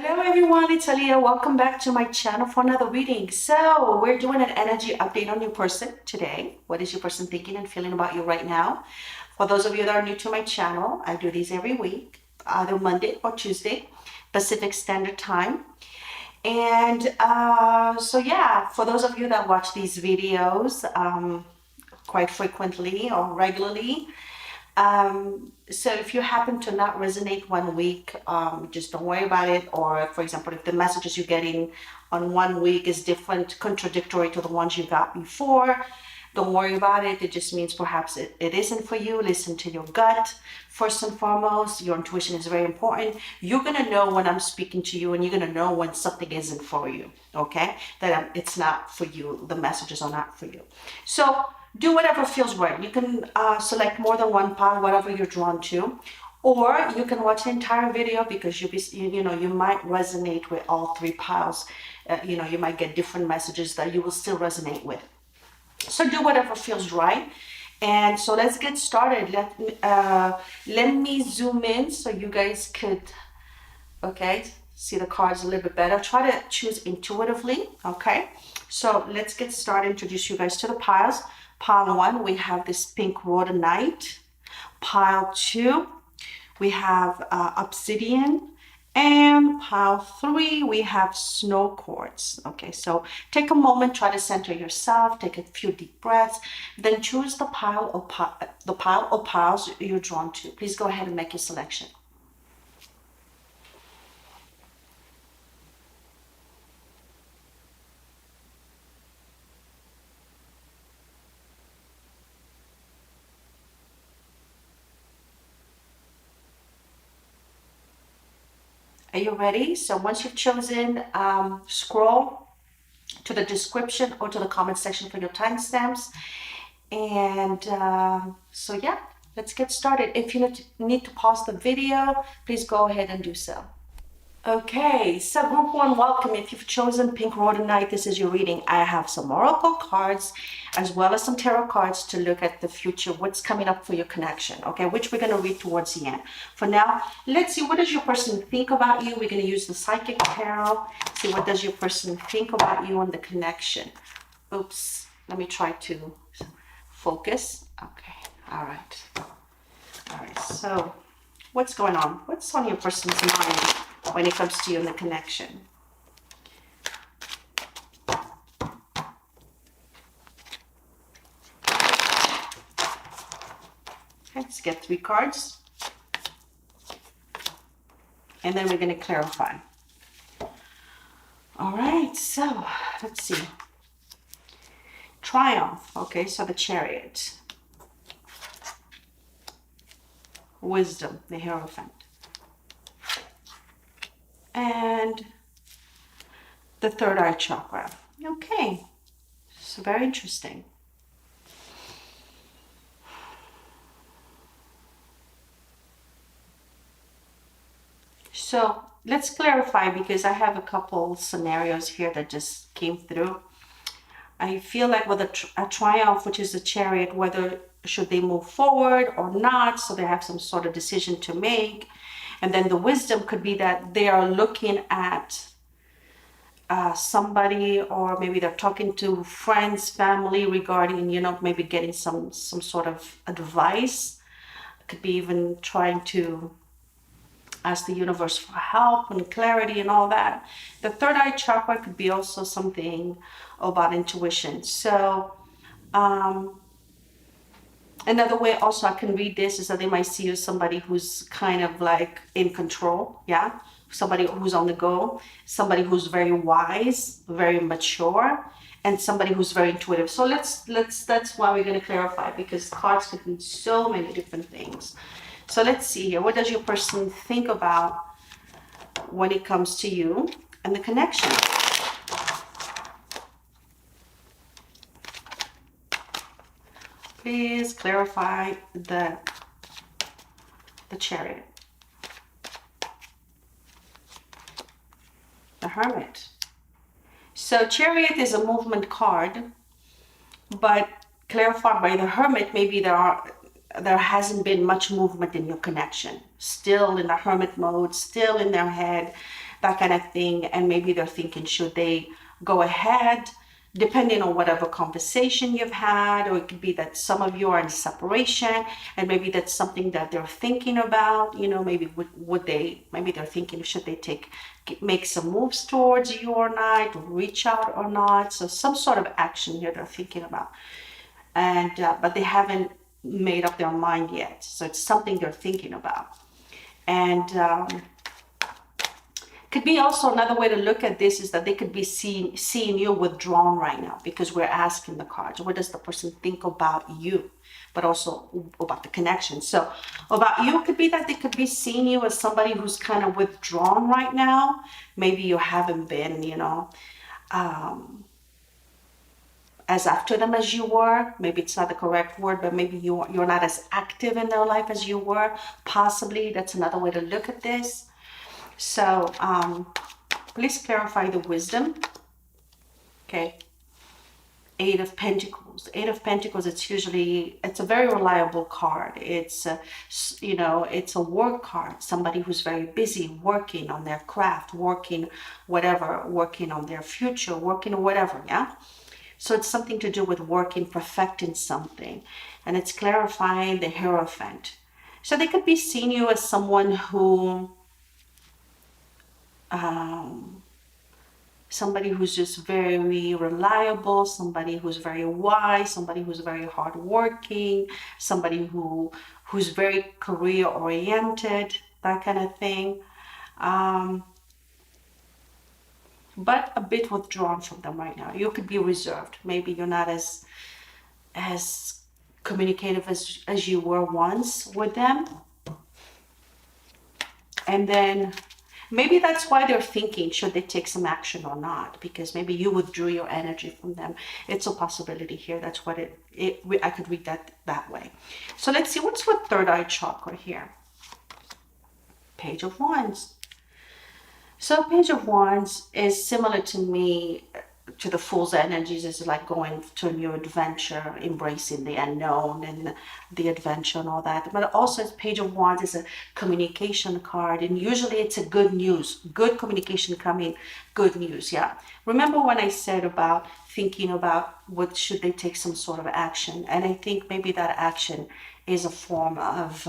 Hello everyone, it's Aliyah. Welcome back to my channel for another reading. So we're doing an energy update on your person today. What is your person thinking and feeling about you right now? For those of you that are new to my channel, I do these every week, either Monday or Tuesday, Pacific Standard Time. And so yeah, for those of you that watch these videos quite frequently or regularly, so if you happen to not resonate one week, just don't worry about it. Or for example, if the messages you're getting on one week is different, contradictory to the ones you got before, don't worry about it. It just means perhaps it isn't for you. Listen to your gut. First and foremost, your intuition is very important. You're going to know when I'm speaking to you, and you're going to know when something isn't for you, okay? That it's not for you. The messages are not for you. So do whatever feels right. You can select more than one pile, whatever you're drawn to, or you can watch the entire video because you might resonate with all three piles. You might get different messages that you will still resonate with. So do whatever feels right. And so let's get started. Let me zoom in so you guys could, okay, see the cards a little bit better. Try to choose intuitively, okay? So let's get started. Introduce you guys to the piles. Pile 1, we have this pink rhodonite. Pile 2, we have obsidian. And pile 3, we have snow quartz. Okay, so take a moment, try to center yourself, take a few deep breaths, then choose the pile or piles you're drawn to. Please go ahead and make your selection. Are you ready? So once you've chosen, scroll to the description or to the comment section for your timestamps. And so yeah, let's get started. If you need to pause the video, please go ahead and do so. Okay, so group 1, welcome. If you've chosen pink rhodonite, this is your reading. I have some oracle cards as well as some tarot cards to look at the future, what's coming up for your connection, okay, which we're going to read towards the end. For now, let's see, what does your person think about you? We're going to use the psychic tarot. See, what does your person think about you and the connection? Oops, let me try to focus. Okay, all right, so what's going on? What's on your person's mind when it comes to you and the connection? Okay, let's get 3 cards. And then we're going to clarify. All right, so let's see. Triumph. Okay, so the Chariot. Wisdom, the Hierophant. And the third eye chakra. Okay, so very interesting. So let's clarify, because I have a couple scenarios here that just came through. I feel like with a triumph, which is a Chariot, whether should they move forward or not, so they have some sort of decision to make. And then the wisdom could be that they are looking at somebody, or maybe they're talking to friends, family regarding, maybe getting some sort of advice. Could be even trying to ask the universe for help and clarity and all that. The third eye chakra could be also something about intuition. So another way also I can read this is that they might see you as somebody who's kind of like in control, yeah? Somebody who's on the go, somebody who's very wise, very mature, and somebody who's very intuitive. So that's why we're going to clarify, because cards could mean so many different things. So let's see here. What does your person think about when it comes to you and the connection? Please clarify the Chariot. The Hermit. So Chariot is a movement card, but clarified by the Hermit, maybe there hasn't been much movement in your connection. Still in the hermit mode, still in their head. that kind of thing. And maybe they're thinking, should they go ahead, depending on whatever conversation you've had, or it could be that some of you are in separation and maybe that's something that they're thinking about. Maybe would they, maybe they're thinking, should they make some moves towards you or not, reach out or not. So some sort of action here they're thinking about, and but they haven't made up their mind yet. So it's something they're thinking about. And could be also another way to look at this is that they could be seeing you withdrawn right now, because we're asking the cards, what does the person think about you, but also about the connection. So about you could be that they could be seeing you as somebody who's kind of withdrawn right now. Maybe you haven't been, as after them as you were. Maybe it's not the correct word, but maybe you're not as active in their life as you were. Possibly that's another way to look at this. So please clarify the wisdom. Okay. Eight of Pentacles. Eight of Pentacles, it's a very reliable card. It's it's a work card. Somebody who's very busy working on their craft, working on their future, working whatever, yeah? So it's something to do with working, perfecting something. And it's clarifying the Hierophant. So they could be seeing you as someone who somebody who's just very reliable, somebody who's very wise, somebody who's very hardworking, somebody who's very career oriented, that kind of thing. But a bit withdrawn from them right now. You could be reserved. Maybe you're not as communicative as you were once with them. And then maybe that's why they're thinking, should they take some action or not? Because maybe you withdrew your energy from them. It's a possibility here. That's what I could read that way. So let's see, what's with third eye chakra here? Page of Wands. So Page of Wands is similar to me, to the Fool's energies. Is like going to a new adventure, embracing the unknown and the adventure and all that. But also Page of Wands is a communication card, and usually it's a good news, good communication coming, good news. Yeah. Remember when I said about thinking about what should they take some sort of action? And I think maybe that action is a form of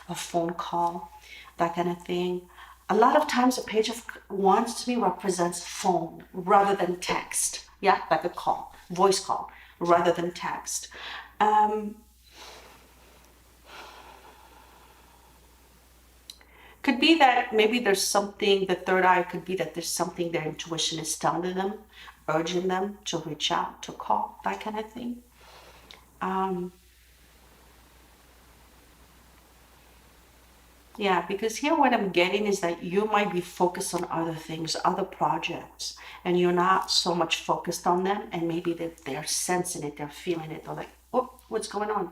a phone call, that kind of thing. A lot of times a Page of Wands to me represents phone rather than text. Yeah, like a call, voice call, rather than text. Could be that maybe there's something, the third eye could be that there's something their intuition is telling them, urging them to reach out, to call, that kind of thing. Yeah, because here what I'm getting is that you might be focused on other things, other projects, and you're not so much focused on them, and maybe they're sensing it, they're feeling it, they're like, oh, what's going on?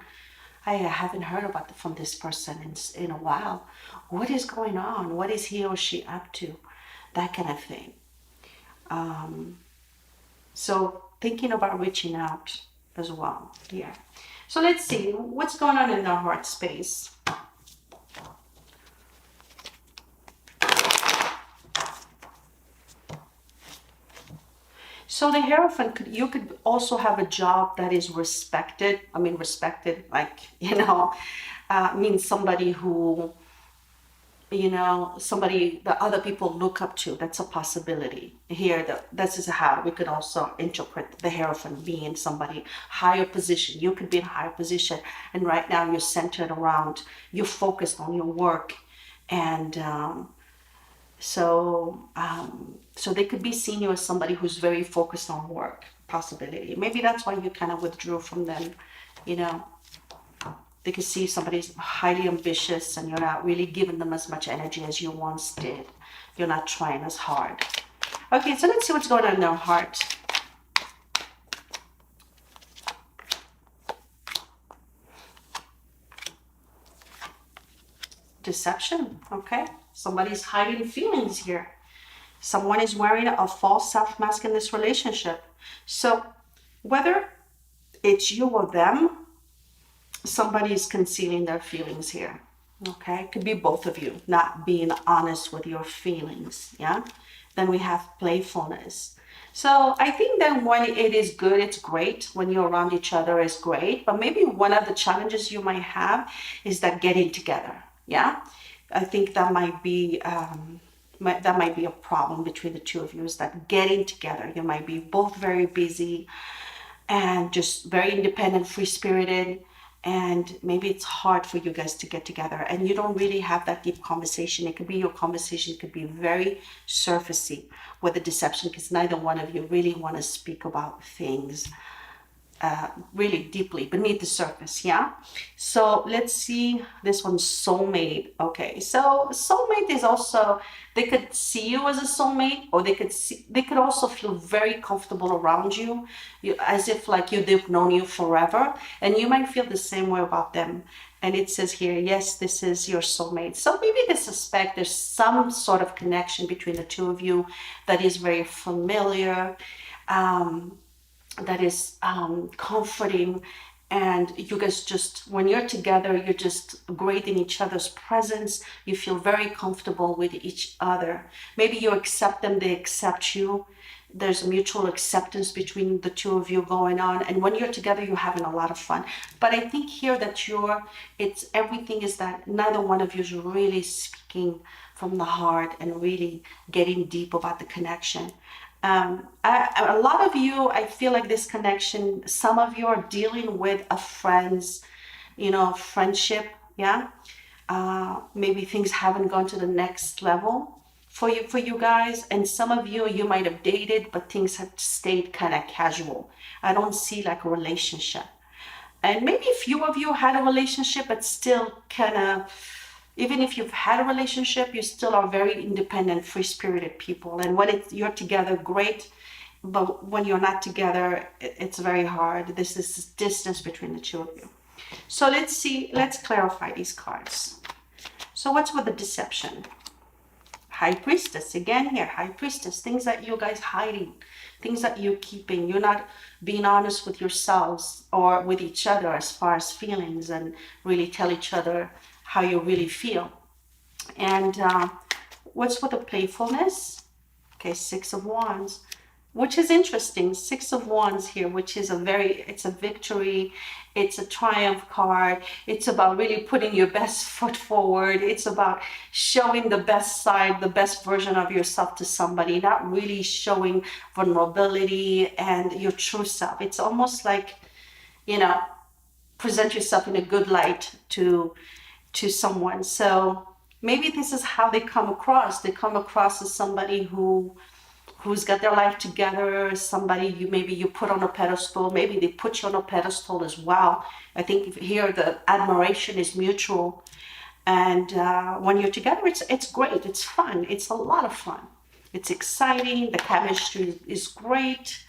I haven't heard from this person in a while. What is going on? What is he or she up to? That kind of thing. So thinking about reaching out as well. Yeah. So let's see what's going on in their heart space. So the Hierophant, you could also have a job that is respected. I mean, respected, like, means somebody who, somebody that other people look up to. That's a possibility. Here, this is how we could also interpret the Hierophant being somebody higher position. You could be in a higher position, and right now you're centered around, you're focused on your work, and so they could be seeing you as somebody who's very focused on work, possibility. Maybe that's why you kind of withdrew from them, They could see somebody's highly ambitious and you're not really giving them as much energy as you once did. You're not trying as hard. Okay, so let's see what's going on in their heart. Deception, okay? Somebody's hiding feelings here. Someone is wearing a false self-mask in this relationship. So whether it's you or them, somebody is concealing their feelings here. Okay, it could be both of you not being honest with your feelings. Yeah. Then we have playfulness. So I think that when it is good, it's great. When you're around each other is great. But maybe one of the challenges you might have is that getting together. Yeah. I think that might be that might be a problem between the two of you, is that getting together. You might be both very busy and just very independent, free spirited. And maybe it's hard for you guys to get together and you don't really have that deep conversation. It could be your conversation could be very surfacey with the deception because neither one of you really want to speak about things really deeply beneath the surface. Yeah. So let's see this one, soulmate. Okay. So soulmate is also, they could see you as a soulmate, or they could also feel very comfortable around you, as if like they've known you forever, and you might feel the same way about them. And it says here, yes, this is your soulmate. So maybe they suspect there's some sort of connection between the two of you that is very familiar. That is comforting, and you guys just, when you're together, you're just great in each other's presence. You feel very comfortable with each other. Maybe you accept them, they accept you. There's a mutual acceptance between the two of you going on, and when you're together you're having a lot of fun. But I think here that it's everything is that neither one of you is really speaking from the heart and really getting deep about the connection. A lot of you, I feel like this connection, some of you are dealing with a friend's, friendship. Yeah. Maybe things haven't gone to the next level for you guys. And some of you, you might have dated, but things have stayed kind of casual. I don't see like a relationship. And maybe a few of you had a relationship, but still kind of, even if you've had a relationship, you still are very independent, free-spirited people. And when you're together, great. But when you're not together, it's very hard. This is distance between the two of you. So let's clarify these cards. So what's with the deception? High Priestess, again here, High Priestess, things that you guys hiding, things that you're keeping. You're not being honest with yourselves or with each other as far as feelings and really tell each other how you really feel. And what's with the playfulness? Okay, Six of Wands, which is interesting. Six of Wands here, which is it's a victory. It's a triumph card. It's about really putting your best foot forward. It's about showing the best side, the best version of yourself to somebody, not really showing vulnerability and your true self. It's almost like, present yourself in a good light to someone. So maybe this is how they come across. They come across as somebody who's got their life together, somebody you put on a pedestal. Maybe they put you on a pedestal as well. I think here the admiration is mutual. And when you're together, it's great. It's fun. It's a lot of fun. It's exciting. The chemistry is great.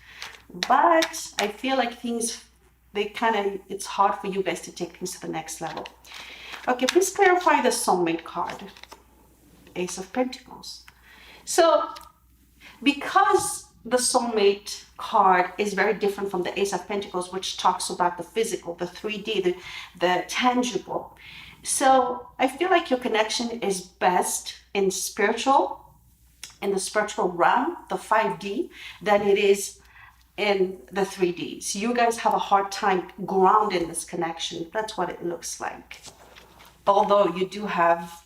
But I feel like it's hard for you guys to take things to the next level. Okay, please clarify the soulmate card. Ace of Pentacles. So, because the soulmate card is very different from the Ace of Pentacles, which talks about the physical, the 3D, the tangible. So, I feel like your connection is best in the spiritual realm, the 5D, than it is in the 3D. So you guys have a hard time grounding this connection. That's what it looks like. Although you do have,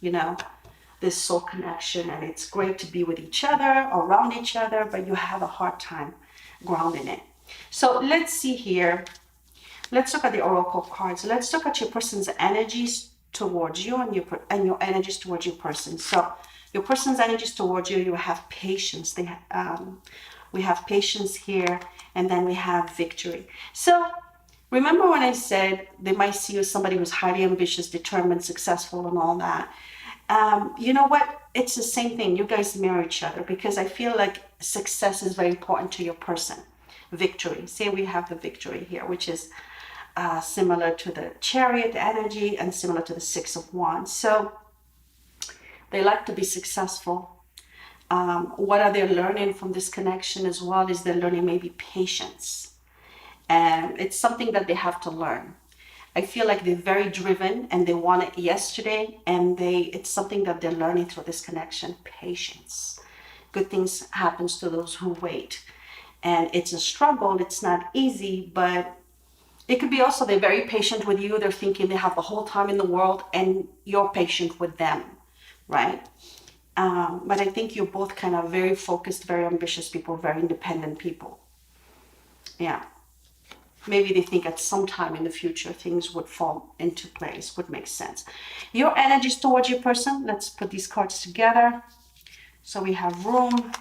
this soul connection, and it's great to be with each other, around each other, but you have a hard time grounding it. So let's see here. Let's look at the oracle cards. Let's look at your person's energies towards you and your energies towards your person. So your person's energies towards you, you have patience. We have patience here, and then we have victory. So remember when I said they might see you as somebody who's highly ambitious, determined, successful, and all that? You know what? It's the same thing. You guys mirror each other, because I feel like success is very important to your person. Victory. Say we have the victory here, which is similar to the Chariot energy and similar to the Six of Wands. So they like to be successful. What are they learning from this connection as well is they're learning maybe patience. And it's something that they have to learn. I feel like they're very driven and they want it yesterday, and it's something that they're learning through this connection. Patience. Good things happens to those who wait. And it's a struggle, it's not easy, but it could be also they're very patient with you. They're thinking they have the whole time in the world and you're patient with them, right? But I think you're both kind of very focused, very ambitious people, very independent people. Yeah. Maybe they think at some time in the future things would fall into place, would make sense. Your energies towards your person. Let's put these cards together. So we have room.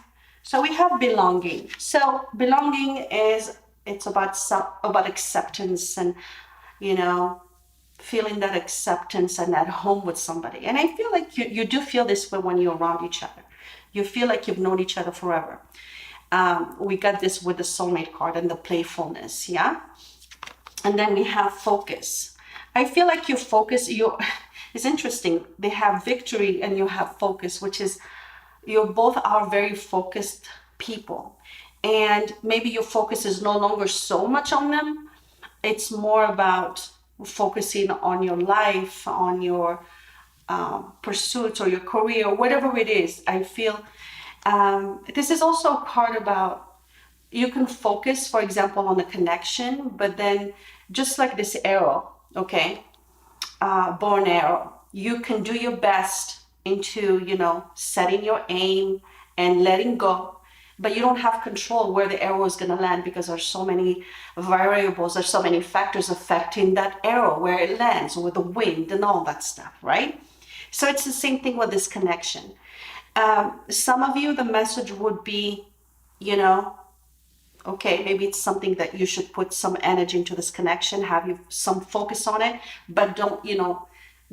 So we have belonging. So belonging is, it's about acceptance and, you know, feeling that acceptance and at home with somebody. And I feel like you do feel this way when you're around each other. You feel like you've known each other forever. We got this with the soulmate card and the playfulness, yeah? And then we have focus. I feel like you focus, it's interesting. They have victory and you have focus, which is, you both are very focused people. And maybe your focus is no longer so much on them. It's more about focusing on your life, on your pursuits or your career, whatever it is. I feel this is also a card about, you can focus, for example, on a connection, but then just like this arrow, okay, bow and arrow, you can do your best into, setting your aim and letting go, but you don't have control where the arrow is going to land because there's so many variables, there's so many factors affecting that arrow, where it lands, with the wind and all that stuff, right? So it's the same thing with this connection. Some of you, the message would be, okay, maybe it's something that you should put some energy into this connection, have you some focus on it, but don't,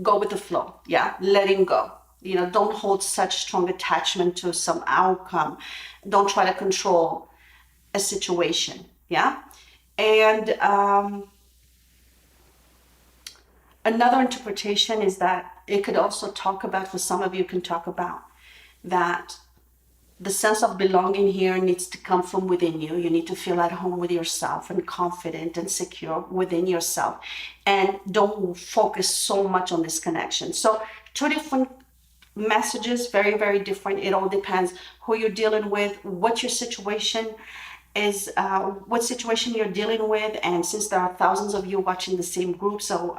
go with the flow. Yeah, letting go. Don't hold such strong attachment to some outcome. Don't try to control a situation. Yeah. And another interpretation is that it could also talk about, for some of you can talk about that the sense of belonging here needs to come from within you. You need to feel at home with yourself and confident and secure within yourself. And don't focus so much on this connection. So two different messages, very, very different. It all depends who you're dealing with, what your situation is, what situation you're dealing with. And since there are thousands of you watching the same group, so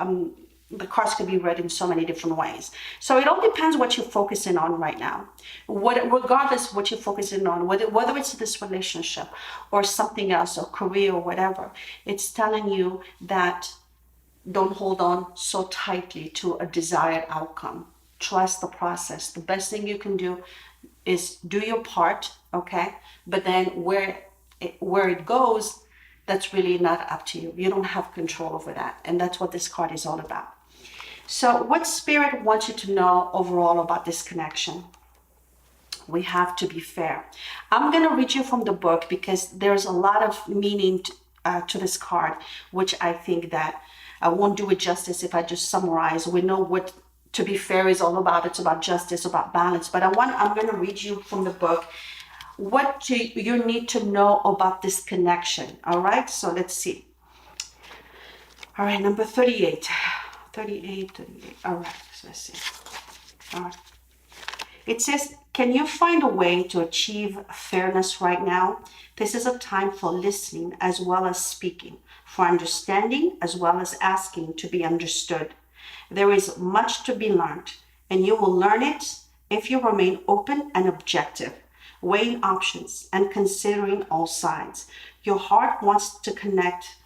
the cards can be read in so many different ways. So it all depends what you're focusing on right now. Regardless what you're focusing on, whether it's this relationship or something else, or career or whatever, it's telling you that don't hold on so tightly to a desired outcome. Trust the process. The best thing you can do is do your part, okay? But then where it goes, that's really not up to you. You don't have control over that. And that's what this card is all about. So what Spirit wants you to know overall about this connection? We have to be fair. I'm going to read you from the book because there's a lot of meaning to this card, which I think that I won't do it justice if I just summarize. We know what to be fair is all about. It's about justice, about balance. But I'm going to read you from the book what do you need to know about this connection. All right, so let's see. All right, number 38. 38. All right, so let's see. All right. It says, can you find a way to achieve fairness right now? This is a time for listening as well as speaking, for understanding as well as asking to be understood. There is much to be learned, and you will learn it if you remain open and objective, weighing options and considering all sides. Your heart wants to connect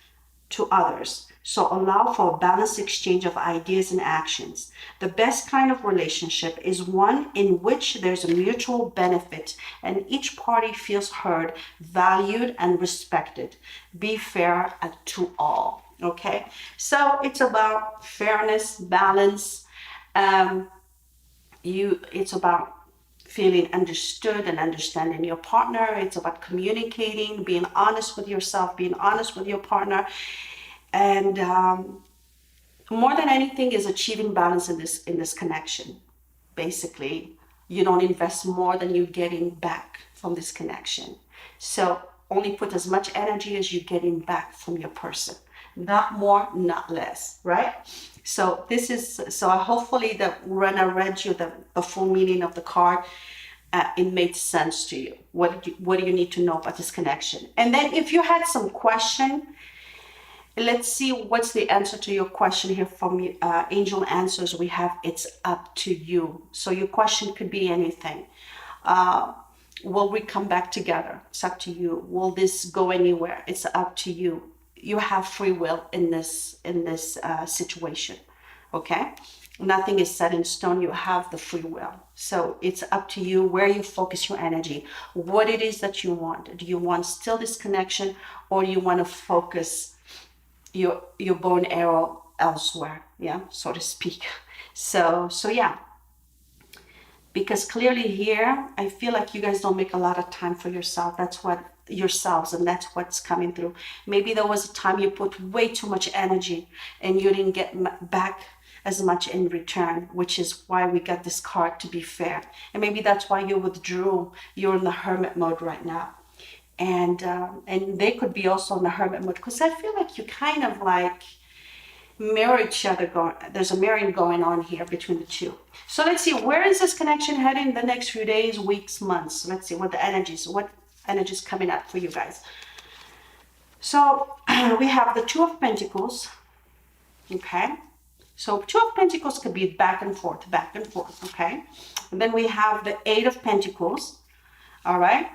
to others, so allow for a balanced exchange of ideas and actions. The best kind of relationship is one in which there's a mutual benefit and each party feels heard, valued, and respected. Be fair to all. Okay, so it's about fairness, balance. It's about feeling understood and understanding your partner. It's about communicating, being honest with yourself, being honest with your partner. And more than anything is achieving balance in this connection. Basically, you don't invest more than you're getting back from this connection. So only put as much energy as you're getting back from your person. not more, not less, right? So this is, so hopefully that when I read you the full meaning of the card, it made sense to you. What do you need to know about this connection? And then if you had some question, let's see what's the answer to your question here from Angel Answers. We have, it's up to you. So your question could be anything. Will we come back together? It's up to you. Will this go anywhere? It's up to you. You have free will in this situation. Okay, nothing is set in stone. You have the free will, so it's up to you where you focus your energy, what it is that you want. Do you want still this connection, or do you want to focus your bow and arrow elsewhere, yeah, so to speak? So yeah, because clearly here I feel like you guys don't make a lot of time for yourself. That's what yourselves, and that's what's coming through. Maybe there was a time you put way too much energy and you didn't get back as much in return, which is why we got this card, to be fair. And maybe that's why you withdrew. You're in the hermit mode right now, and they could be also in the hermit mode, because I feel like you kind of like mirror each other. There's a mirroring going on here between the two. So let's see, where is this connection heading the next few days, weeks, months? Let's see what energy's coming up for you guys. So we have the Two of Pentacles. Okay, so Two of Pentacles could be back and forth, okay? And then we have the Eight of Pentacles. All right,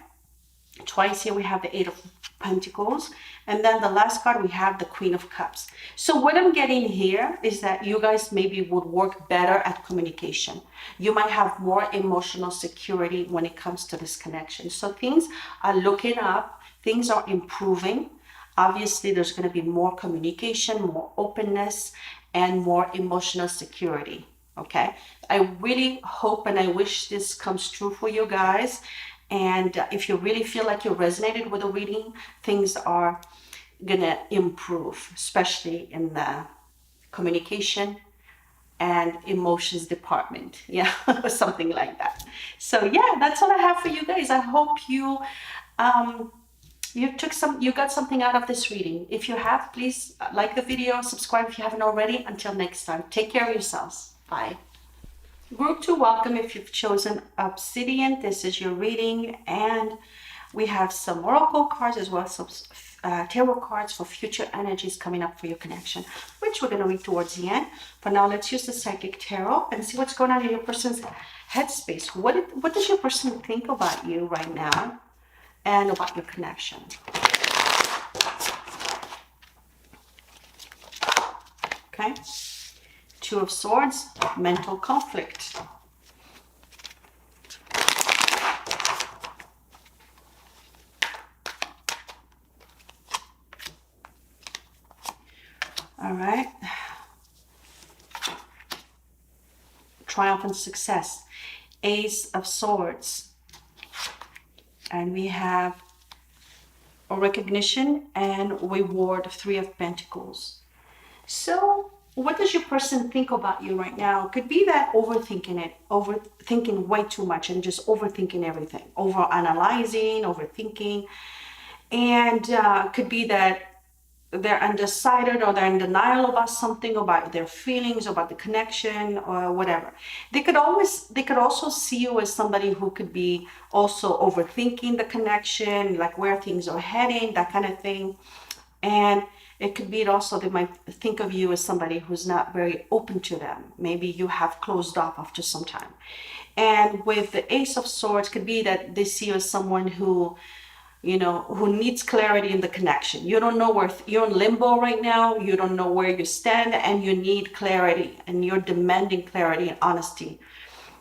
twice here we have the Eight of Pentacles, and then the last card we have the Queen of Cups. So what I'm getting here is that you guys maybe would work better at communication. You might have more emotional security when it comes to this connection. So things are looking up, things are improving. Obviously there's going to be more communication, more openness, and more emotional security. Okay, I really hope and I wish this comes true for you guys. And if you really feel like you resonated with the reading, things are gonna improve, especially in the communication and emotions department. Yeah, something like that. So yeah, that's all I have for you guys. I hope you you got something out of this reading. If you have, please like the video, subscribe if you haven't already. Until next time, take care of yourselves. Bye. Group 2, welcome if you've chosen Obsidian. This is your reading, and we have some oracle cards as well as some tarot cards for future energies coming up for your connection, which we're going to read towards the end. For now, let's use the Psychic Tarot and see what's going on in your person's headspace. What does your person think about you right now and about your connection? Okay. Two of Swords, mental conflict. All right. Triumph and success. Ace of Swords. And we have a recognition and reward, Three of Pentacles. So what does your person think about you right now? Could be that overthinking way too much and just overthinking everything, overanalyzing, overthinking. And could be that they're undecided or they're in denial about something, about their feelings, about the connection, or whatever. They could also see you as somebody who could be also overthinking the connection, like where things are heading, that kind of thing. And it could be also they might think of you as somebody who's not very open to them. Maybe you have closed off after some time. And with the Ace of Swords, could be that they see you as someone who, you know, who needs clarity in the connection. You don't know where, you're in limbo right now. You don't know where you stand, and you need clarity, and you're demanding clarity and honesty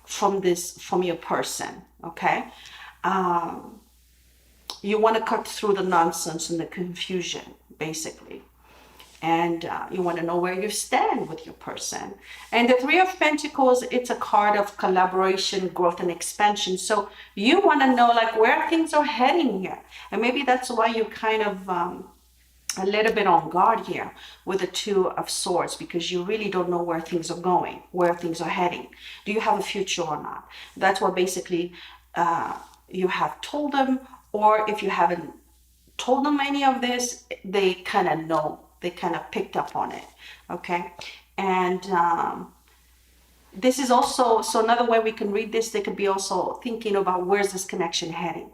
from your person. Okay. You want to cut through the nonsense and the confusion, basically. And you want to know where you stand with your person. And the Three of Pentacles, it's a card of collaboration, growth, and expansion. So you want to know like where things are heading here. And maybe that's why you kind of a little bit on guard here with the Two of Swords, because you really don't know where things are going, where things are heading. Do you have a future or not? That's what basically you have told them, or if you haven't told them any of this, they kind of know they kind of picked up on it. Okay. And this is also, so another way we can read this, they could be also thinking about where's this connection heading?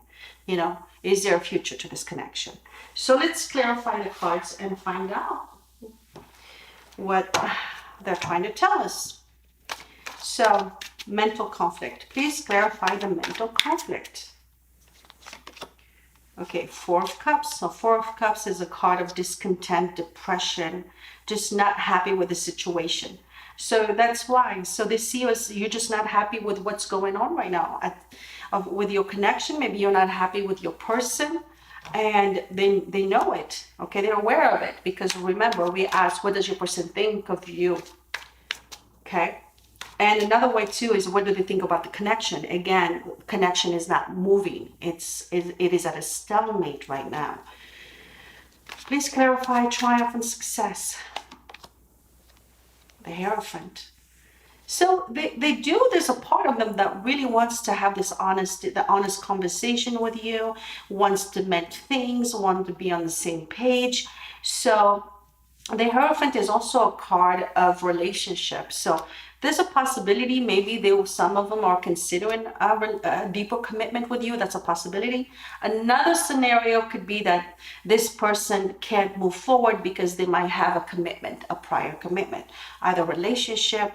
You know, is there a future to this connection? So let's clarify the cards and find out what they're trying to tell us. So, mental conflict. Please clarify the mental conflict. Okay, Four of Cups. So Four of Cups is a card of discontent, depression, just not happy with the situation. So that's why. So they see you as you're just not happy with what's going on right now with your connection. Maybe you're not happy with your person, and they know it. Okay, they're aware of it, because remember we asked, what does your person think of you? Okay. And another way too is, what do they think about the connection? Again, connection is not moving. It is at a stalemate right now. Please clarify triumph and success. The Hierophant. So they do, there's a part of them that really wants to have this honest conversation with you, wants to mend things, wants to be on the same page. So the Hierophant is also a card of relationships. So there's a possibility, maybe some of them are considering a deeper commitment with you. That's a possibility. Another scenario could be that this person can't move forward because they might have a commitment, a prior commitment, either relationship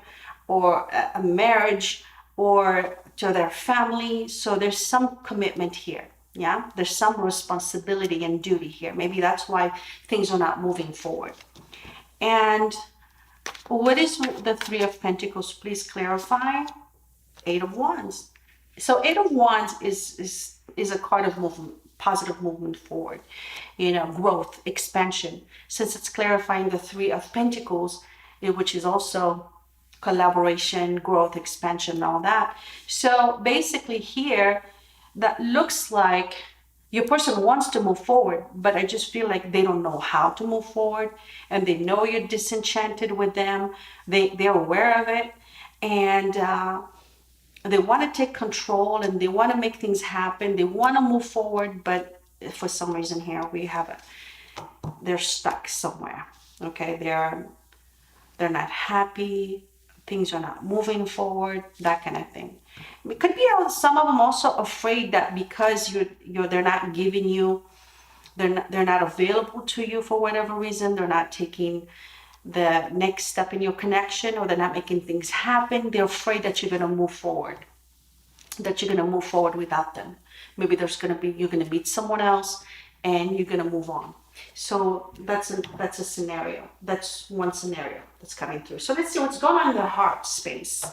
or a marriage or to their family. So there's some commitment here. Yeah, there's some responsibility and duty here. Maybe that's why things are not moving forward. And what is the Three of Pentacles? Please clarify. Eight of Wands. So Eight of Wands is a card of movement, positive movement forward, you know, growth, expansion. Since it's clarifying the Three of Pentacles, which is also collaboration, growth, expansion, all that. So basically here, that looks like your person wants to move forward, but I just feel like they don't know how to move forward, and they know you're disenchanted with them. They're aware of it, and they want to take control, and they want to make things happen. They want to move forward, but for some reason here we have they're stuck somewhere. Okay, they're not happy. Things are not moving forward, that kind of thing. It could be some of them also afraid that because they're not giving you, they're not available to you for whatever reason, they're not taking the next step in your connection, or they're not making things happen. They're afraid that you're going to move forward, without them. Maybe you're going to meet someone else and you're going to move on. So that's a scenario. That's one scenario that's coming through. So let's see what's going on in their heart space.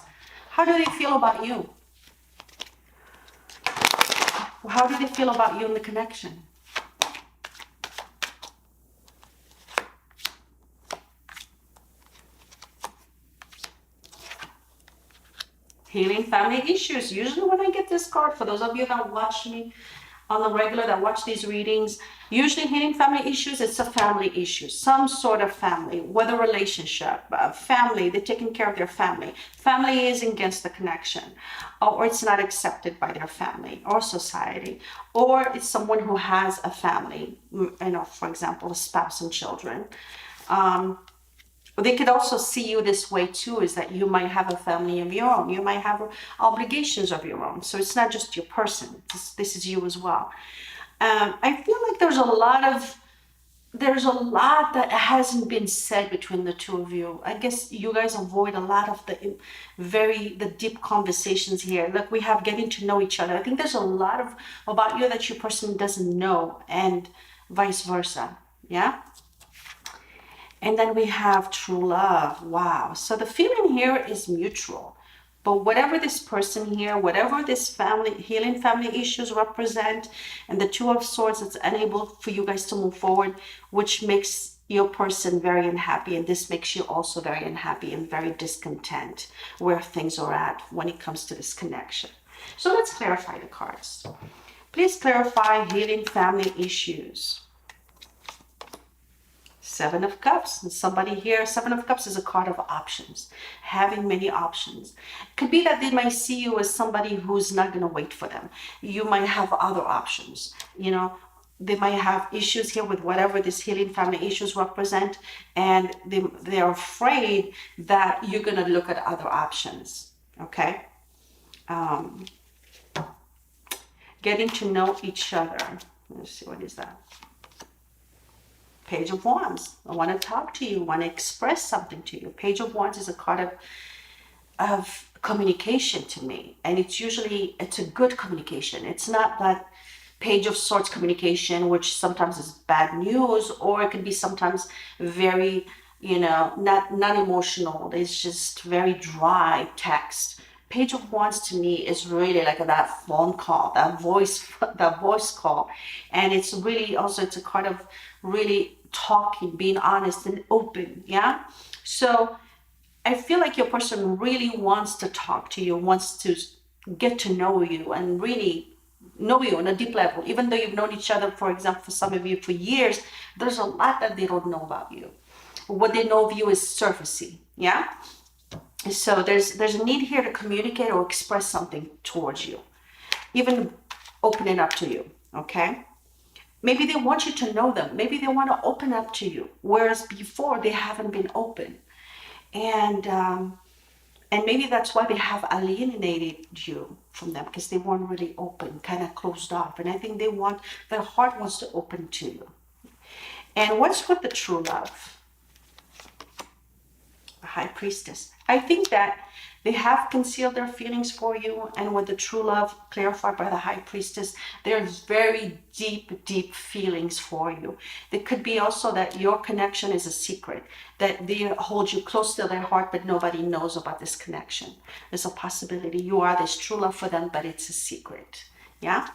How do they feel about you? How do they feel about you in the connection? Healing family issues. Usually when I get this card, for those of you that watch me on the regular, that watch these readings, usually healing family issues, it's a family issue, some sort of family, whether relationship, family, they're taking care of their family. Family is against the connection, or it's not accepted by their family or society, or it's someone who has a family, you know, for example, a spouse and children. They could also see you this way too, is that you might have a family of your own. You might have obligations of your own. So it's not just your person. This is you as well. I feel like there's a lot that hasn't been said between the two of you. I guess you guys avoid a lot of the deep conversations here. Look, we have getting to know each other. I think there's a lot about you that your person doesn't know, and vice versa. Yeah. And then we have true love. Wow. So the feeling here is mutual. But whatever this person here, whatever this healing family issues represent, and the Two of Swords, it's unable for you guys to move forward, which makes your person very unhappy. And this makes you also very unhappy and very discontent where things are at when it comes to this connection. So let's clarify the cards. Please clarify healing family issues. Seven of Cups, and somebody here, Seven of Cups is a card of options, having many options. It could be that they might see you as somebody who's not going to wait for them. You might have other options, you know, they might have issues here with whatever this healing family issues represent, and they're afraid that you're going to look at other options. Okay. um, Getting to know each other. Let's see, what is that? Page of Wands. I want to talk to you, want to express something to you. Page of Wands is a card of communication to me, and it's a good communication. It's not that Page of Swords communication, which sometimes is bad news, or it can be sometimes very, not emotional. It's just very dry text. Page of Wands to me is really like that phone call, that voice call. And it's really also, it's a card of really talking, being honest and open. Yeah. So I feel like your person really wants to talk to you, wants to get to know you and really know you on a deep level. Even though you've known each other, for example, for some of you for years, there's a lot that they don't know about you. What they know of you is surfacey. Yeah. So there's a need here to communicate or express something towards you, even opening up to you. Okay. Maybe they want you to know them. Maybe they want to open up to you, whereas before they haven't been open. And maybe that's why they have alienated you from them, because they weren't really open, kind of closed off. And I think their heart wants to open to you. And what's with the true love? The High Priestess. I think that they have concealed their feelings for you, and with the true love clarified by the High Priestess, there's very deep, deep feelings for you. It could be also that your connection is a secret, that they hold you close to their heart, but nobody knows about this connection. There's a possibility you are this true love for them, but it's a secret. Yeah.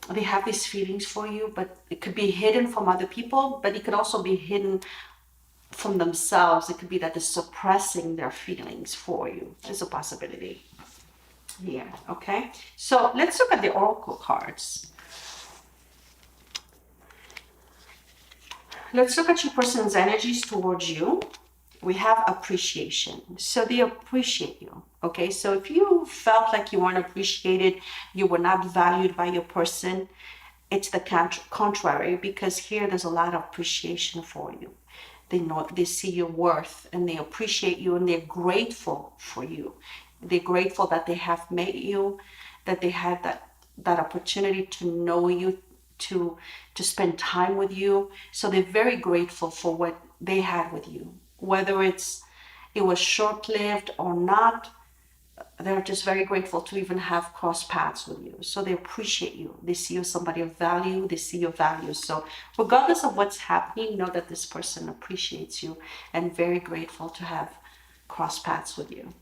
They have these feelings for you, but it could be hidden from other people, but it could also be hidden from themselves. It could be that they're suppressing their feelings for you. There's a possibility here. Okay, so let's look at the oracle cards. Let's look at your person's energies towards you. We have appreciation. So they appreciate you. Okay, so if you felt like you weren't appreciated, you were not valued by your person, it's the contrary, because here there's a lot of appreciation for you. They see your worth, and they appreciate you, and they're grateful for you. They're grateful that they have met you, that they had that opportunity to know you, to spend time with you. So they're very grateful for what they had with you, whether it was short-lived or not. They're just very grateful to even have crossed paths with you. So they appreciate you. They see you as somebody of value. They see your values. So regardless of what's happening, know that this person appreciates you and very grateful to have crossed paths with you.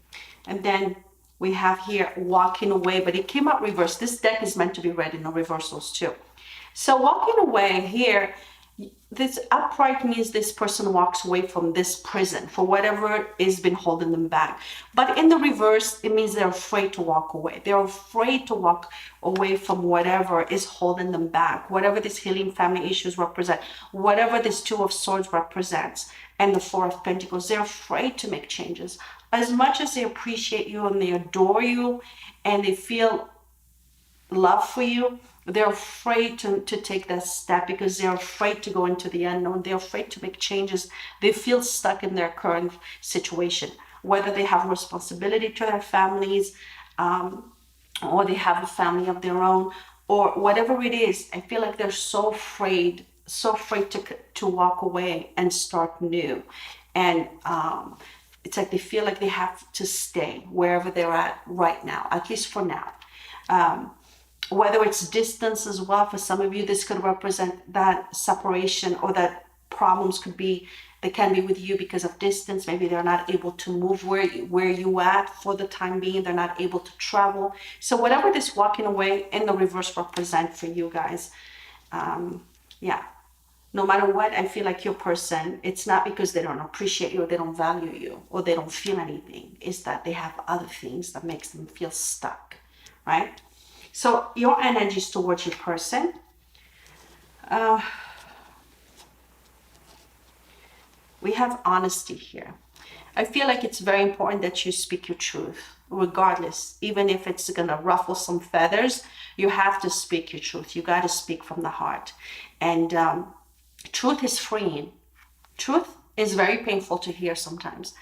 And then we have here walking away, but it came out reversed. This deck is meant to be read in the reversals too. So walking away here, this upright means this person walks away from this prison for whatever has been holding them back. But in the reverse, it means they're afraid to walk away. They're afraid to walk away from whatever is holding them back, whatever this healing family issues represent, whatever this Two of Swords represents, and the Four of Pentacles. They're afraid to make changes. As much as they appreciate you and they adore you and they feel love for you, they're afraid to take that step, because they're afraid to go into the unknown. They're afraid to make changes. They feel stuck in their current situation, whether they have responsibility to their families, or they have a family of their own, or whatever it is. I feel like they're so afraid to walk away and start new. And it's like they feel like they have to stay wherever they're at right now, at least for now. Whether it's distance as well, for some of you, this could represent that separation, or that problems they can be with you because of distance. Maybe they're not able to move where you at for the time being. They're not able to travel. So whatever this walking away in the reverse represent for you guys, yeah, no matter what, I feel like your person, it's not because they don't appreciate you or they don't value you or they don't feel anything. It's that they have other things that makes them feel stuck, right? So your energies towards your person. We have honesty here. I feel like it's very important that you speak your truth. regardless, even if it's gonna ruffle some feathers, you have to speak your truth. You got to speak from the heart. And truth is freeing. Truth is very painful to hear sometimes,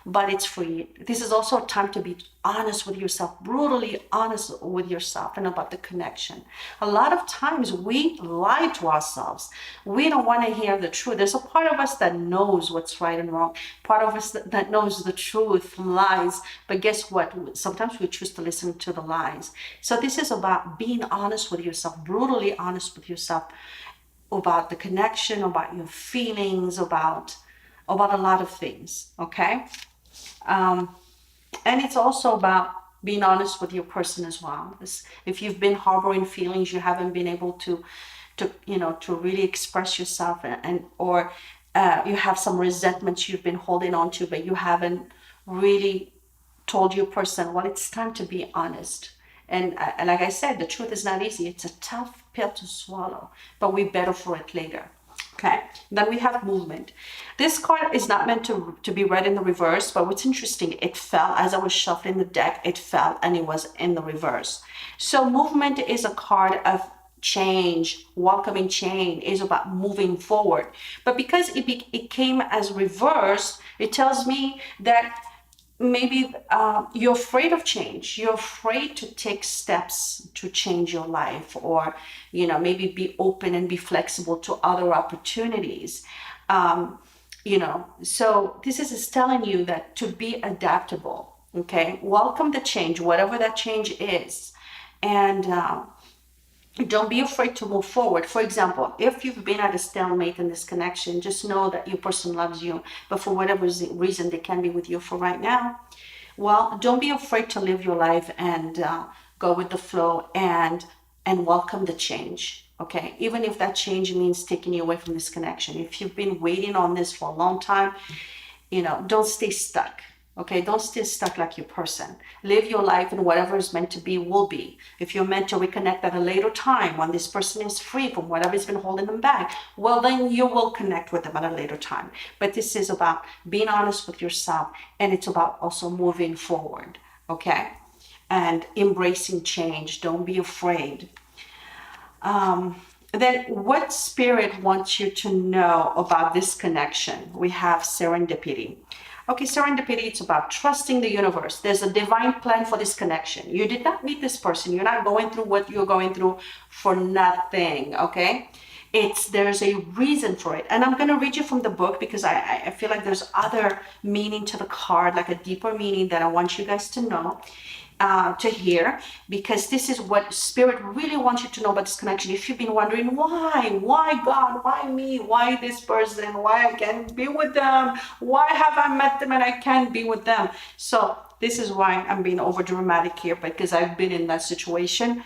but it's free. This is also a time to be honest with yourself, brutally honest with yourself, and about the connection. A lot of times we lie to ourselves. We don't want to hear the truth. There's a part of us that knows what's right and wrong, part of us that knows the truth, lies. But guess what? Sometimes we choose to listen to the lies. So this is about being honest with yourself, brutally honest with yourself, about the connection, about your feelings, about a lot of things. Okay. And it's also about being honest with your person as well. If you've been harboring feelings, you haven't been able to really express yourself, and or you have some resentments you've been holding on to, but you haven't really told your person, well, it's time to be honest. And like I said, the truth is not easy. It's a tough pill to swallow, but we're better for it later. Okay, then we have movement. This card is not meant to be read in the reverse, but what's interesting, it fell as I was shuffling the deck, it fell and it was in the reverse. So movement is a card of change, welcoming change, is about moving forward. But because it came as reverse, it tells me that maybe you're afraid of change. You're afraid to take steps to change your life, or maybe be open and be flexible to other opportunities. So this is telling you that to be adaptable. Okay, welcome the change, whatever that change is, and don't be afraid to move forward. For example, if you've been at a stalemate in this connection, just know that your person loves you, but for whatever reason they can't be with you for right now. Well, don't be afraid to live your life and go with the flow and welcome the change. Okay, even if that change means taking you away from this connection. If you've been waiting on this for a long time, don't stay stuck. Okay, don't stay stuck like your person. Live your life, and whatever is meant to be will be. If you're meant to reconnect at a later time when this person is free from whatever's been holding them back, well, then you will connect with them at a later time. But this is about being honest with yourself, and it's about also moving forward. Okay, and embracing change. Don't be afraid. Then what spirit wants you to know about this connection? We have serendipity. Okay, serendipity, it's about trusting the universe. There's a divine plan for this connection. You did not meet this person. You're not going through what you're going through for nothing, okay? There's a reason for it. And I'm going to read you from the book because I feel like there's other meaning to the card, like a deeper meaning that I want you guys to know. To hear, because this is what spirit really wants you to know about this connection. If you've been wondering why God, why me, why this person, why I can't be with them, why have I met them and I can't be with them, so this is why I'm being over dramatic here, because I've been in that situation.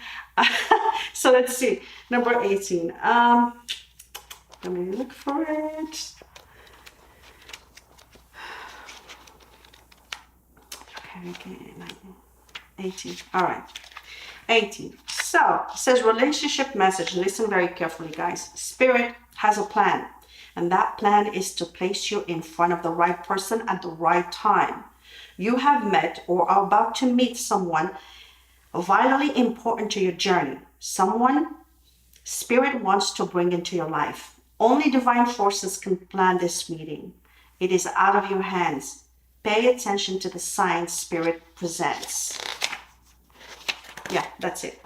So let's see, number 18. Let me look for it. Okay. 18. All right. 18. So it says relationship message. Listen very carefully, guys. Spirit has a plan, and that plan is to place you in front of the right person at the right time. You have met or are about to meet someone vitally important to your journey. Someone Spirit wants to bring into your life. Only divine forces can plan this meeting. It is out of your hands. Pay attention to the signs Spirit presents. Yeah, that's it.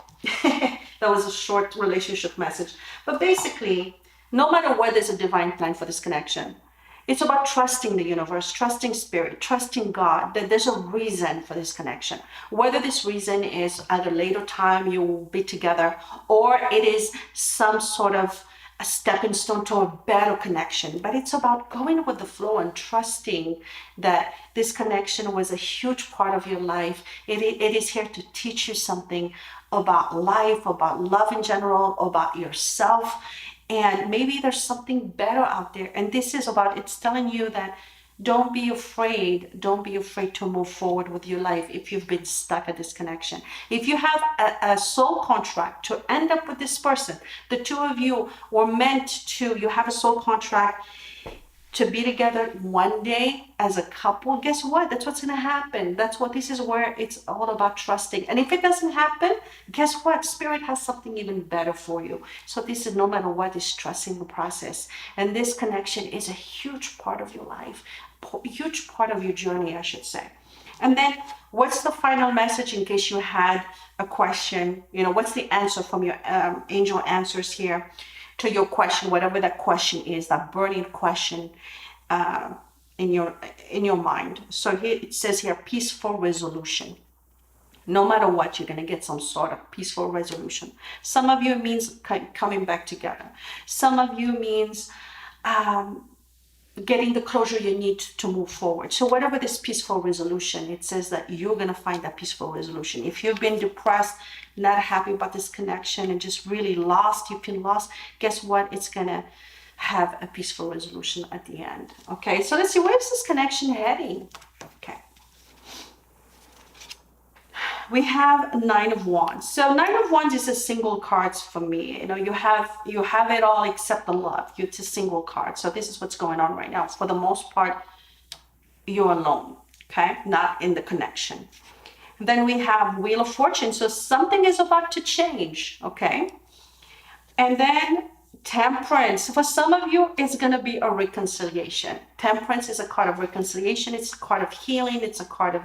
That was a short relationship message. But basically, no matter what, there's a divine plan for this connection. It's about trusting the universe, trusting Spirit, trusting God, that there's a reason for this connection. Whether this reason is at a later time you will be together, or it is some sort of a stepping stone to a better connection. But it's about going with the flow and trusting that this connection was a huge part of your life. It is here to teach you something about life, about love in general, about yourself. And maybe there's something better out there. And this is about, it's telling you that don't be afraid. Don't be afraid to move forward with your life if you've been stuck at this connection. If you have a soul contract to end up with this person, the two of you were meant to, you have a soul contract to be together one day as a couple, guess what? That's what's going to happen. This is where it's all about trusting. And if it doesn't happen, guess what? Spirit has something even better for you. So this is, no matter what, is trusting the process. And this connection is a huge part of your life, a huge part of your journey, I should say. And then what's the final message in case you had a question? What's the answer from your angel answers here to your question, whatever that question is, that burning question in your mind. So here it says here, peaceful resolution. No matter what, you're going to get some sort of peaceful resolution. Some of you means coming back together. Some of you means getting the closure you need to move forward. So whatever this peaceful resolution, it says that you're going to find that peaceful resolution. If you've been depressed, not happy about this connection, and just really lost, you've been lost, guess what? It's going to have a peaceful resolution at the end. Okay, so let's see, where's this connection heading? Okay. We have Nine of Wands. So Nine of Wands is a single cards for me. You have it all except the love. It's a single card. So this is what's going on right now. For the most part, you're alone, okay? Not in the connection. Then we have Wheel of Fortune. So something is about to change, okay? And then Temperance. For some of you, it's going to be a reconciliation. Temperance is a card of reconciliation. It's a card of healing. It's a card of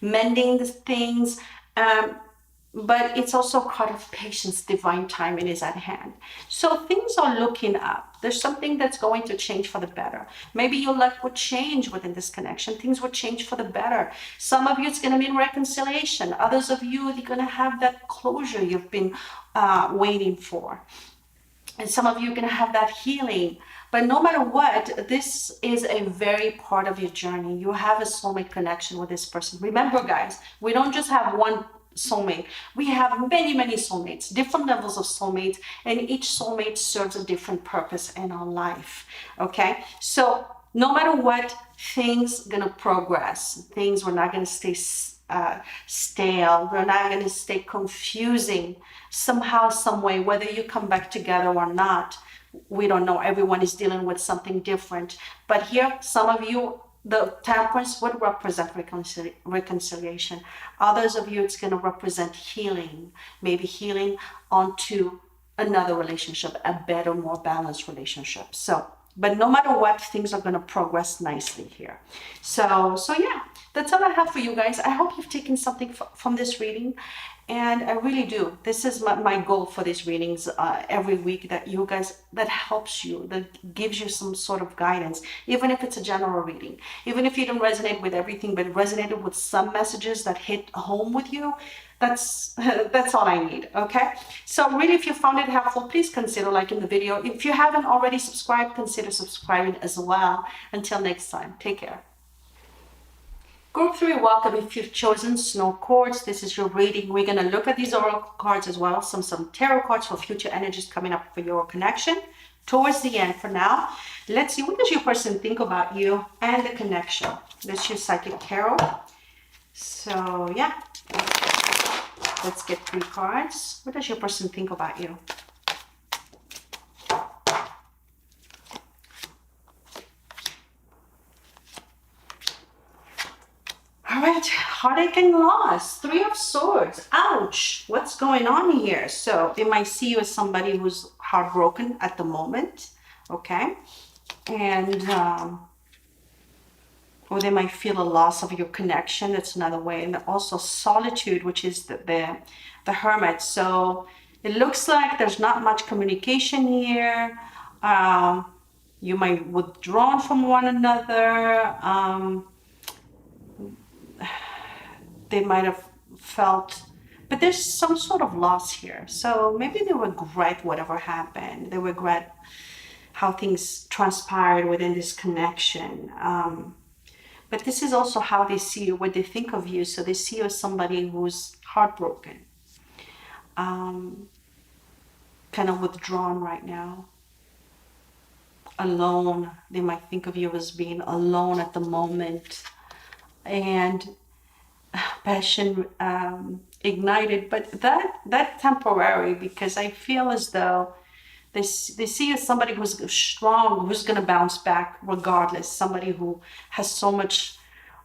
mending the things, but it's also a card of patience. Divine timing is at hand. So things are looking up. There's something that's going to change for the better. Maybe your luck would change within this connection. Things would change for the better. Some of you, it's going to mean reconciliation. Others of you, you're going to have that closure you've been waiting for. And some of you are going to have that healing. But no matter what, this is a very part of your journey. You have a soulmate connection with this person. Remember, guys, we don't just have one soulmate. We have many, many soulmates, different levels of soulmates, and each soulmate serves a different purpose in our life. Okay? So no matter what, things gonna progress. Things, we're not gonna stay stale. We're not gonna stay confusing somehow, some way, whether you come back together or not. We don't know. Everyone is dealing with something different. But here, some of you, the Temperance would represent reconciliation. Others of you, it's going to represent healing. Maybe healing onto another relationship, a better, more balanced relationship. So, but no matter what, things are going to progress nicely here. So yeah, that's all I have for you guys. I hope you've taken something from this reading. And I really do. This is my goal for these readings every week, that you guys, that helps you, that gives you some sort of guidance, even if it's a general reading, even if you don't resonate with everything, but resonated with some messages that hit home with you. That's all I need. Okay. So really, if you found it helpful, please consider liking the video. If you haven't already subscribed, consider subscribing as well. Until next time, take care. Group 3, welcome. If you've chosen Snow Quartz, this is your reading. We're going to look at these oracle cards as well, some tarot cards for future energies coming up for your connection. Towards the end, for now, let's see, what does your person think about you and the connection? Let's use Psychic Tarot. So yeah, let's get 3 cards. What does your person think about you? All right, heartache and loss, 3 of Swords. Ouch, what's going on here? So they might see you as somebody who's heartbroken at the moment, okay? And, or they might feel a loss of your connection. That's another way. And also solitude, which is the Hermit. So it looks like there's not much communication here. You might withdraw from one another. They might have felt, but there's some sort of loss here. So maybe they regret whatever happened. They regret how things transpired within this connection. But this is also how they see you, what they think of you. So they see you as somebody who's heartbroken, kind of withdrawn right now, alone. They might think of you as being alone at the moment, and passion ignited, but that temporary, because I feel as though They see you as somebody who's strong, who's going to bounce back regardless. Somebody who has so much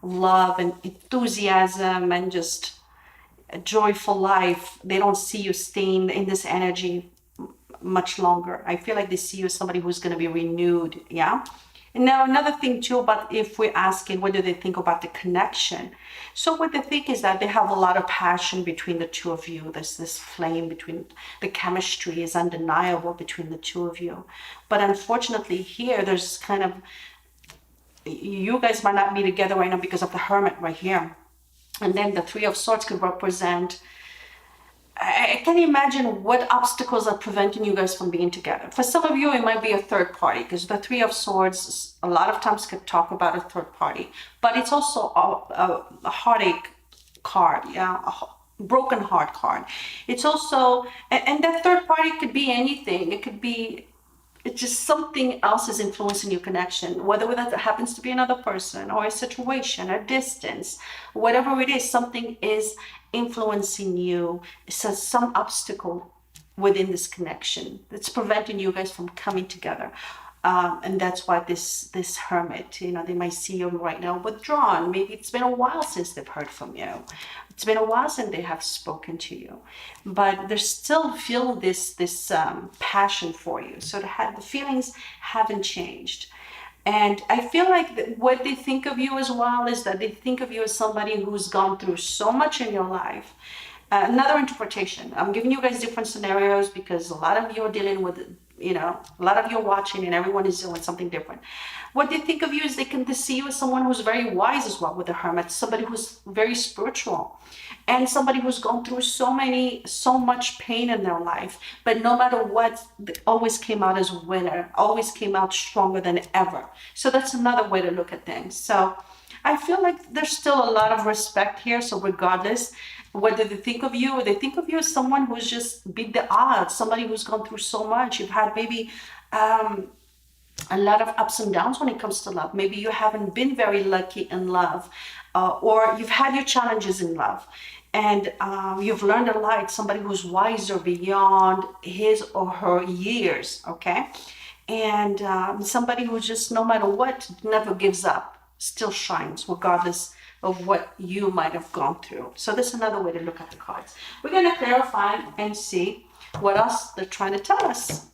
love and enthusiasm and just a joyful life. They don't see you staying in this energy much longer. I feel like they see you as somebody who's going to be renewed. Yeah. And now another thing too about if we're asking what do they think about the connection. So what they think is that they have a lot of passion between the two of you. There's this flame between, the chemistry is undeniable between the two of you. But unfortunately here there's kind of, you guys might not be together right now because of the Hermit right here. And then the Three of Swords could represent, I can't imagine what obstacles are preventing you guys from being together. For some of you, it might be a third party, because the Three of Swords a lot of times could talk about a third party, but it's also a heartache card, yeah, a broken heart card. It's also, and that third party could be anything. It could be, it's just something else is influencing your connection, whether that happens to be another person or a situation, a distance, whatever it is, something is influencing you. So some obstacle within this connection that's preventing you guys from coming together. And that's why this Hermit, you know, they might see you right now withdrawn. Maybe it's been a while since they've heard from you. It's been a while since they have spoken to you, but they still feel this passion for you. So the feelings haven't changed. And I feel like what they think of you as well is that they think of you as somebody who's gone through so much in your life. Another interpretation. I'm giving you guys different scenarios because a lot of you are dealing with, you know, a lot of you are watching and everyone is doing something different. What they think of you is they see you as someone who's very wise as well with the Hermit, somebody who's very spiritual and somebody who's gone through so much pain in their life. But no matter what, they always came out as a winner, always came out stronger than ever. So that's another way to look at things. So I feel like there's still a lot of respect here. So regardless, whether they think of you or they think of you as someone who's just beat the odds, somebody who's gone through so much, you've had maybe a lot of ups and downs when it comes to love. Maybe you haven't been very lucky in love, or you've had your challenges in love. And you've learned a lot. Somebody who's wiser beyond his or her years, okay? And somebody who just, no matter what, never gives up, still shines, regardless of what you might have gone through. So that's another way to look at the cards. We're going to clarify and see what else they're trying to tell us.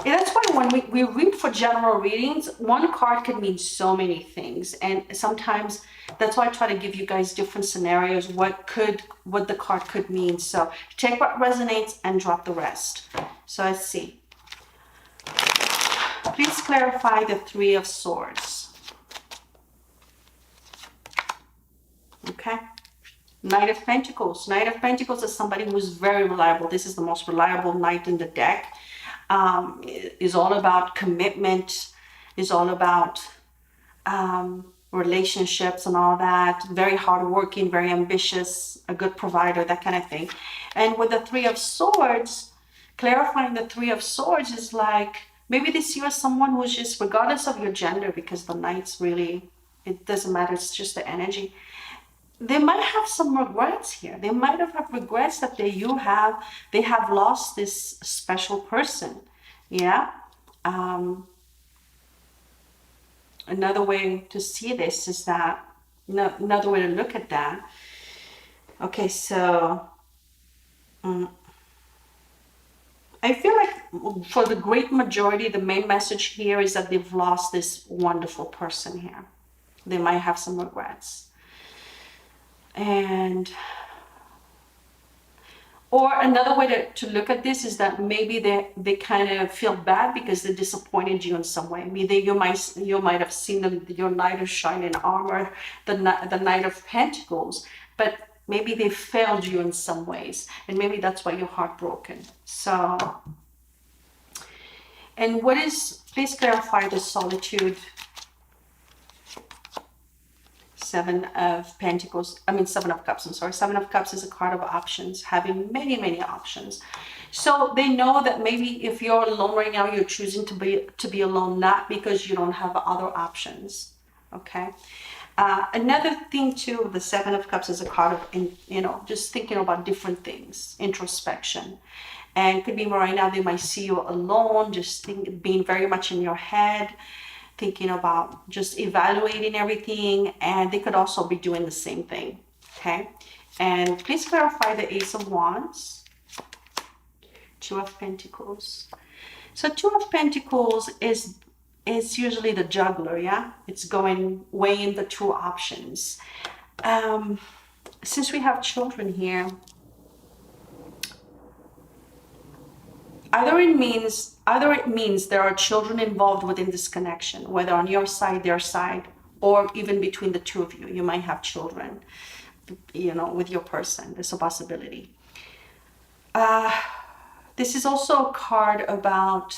And that's why when we read for general readings, one card could mean so many things. And sometimes that's why I try to give you guys different scenarios, what the card could mean. So take what resonates and drop the rest. So let's see. Please clarify the Three of Swords. Okay. Knight of Pentacles. Knight of Pentacles is somebody who's very reliable. This is the most reliable knight in the deck. Is all about commitment, is all about relationships and all that. Very hardworking, very ambitious, a good provider, that kind of thing. And with the Three of Swords, clarifying the Three of Swords is like, maybe they see you as someone who's just, regardless of your gender, because the Knights really, it doesn't matter, it's just the energy. They might have some regrets here. They might have regrets that they have lost this special person. Yeah. Another way to see this is that, another way to look at that. Okay, so I feel like for the great majority, the main message here is that they've lost this wonderful person here. They might have some regrets. And or another way to look at this is that maybe they kind of feel bad because they disappointed you in some way. Maybe you might have seen your Knight of Shining Armor, the Knight of Pentacles, but maybe they failed you in some ways, and maybe that's why you're heartbroken. So, and please clarify the Solitude. Seven of Pentacles, Seven of Cups, I'm sorry. Seven of Cups is a card of options, having many, many options. So they know that maybe if you're alone right now, you're choosing to be alone, not because you don't have other options, okay? Another thing too, the Seven of Cups is a card of, just thinking about different things, introspection. And could be right now they might see you alone, just being very much in your head, thinking about just evaluating everything, and they could also be doing the same thing. Okay, and please clarify the Ace of Wands, Two of Pentacles. So Two of Pentacles is usually the juggler, yeah? It's going weighing the two options. Since we have children here, either it means there are children involved within this connection, whether on your side, their side, or even between the two of you. You might have children, with your person. There's a possibility. This is also a card about,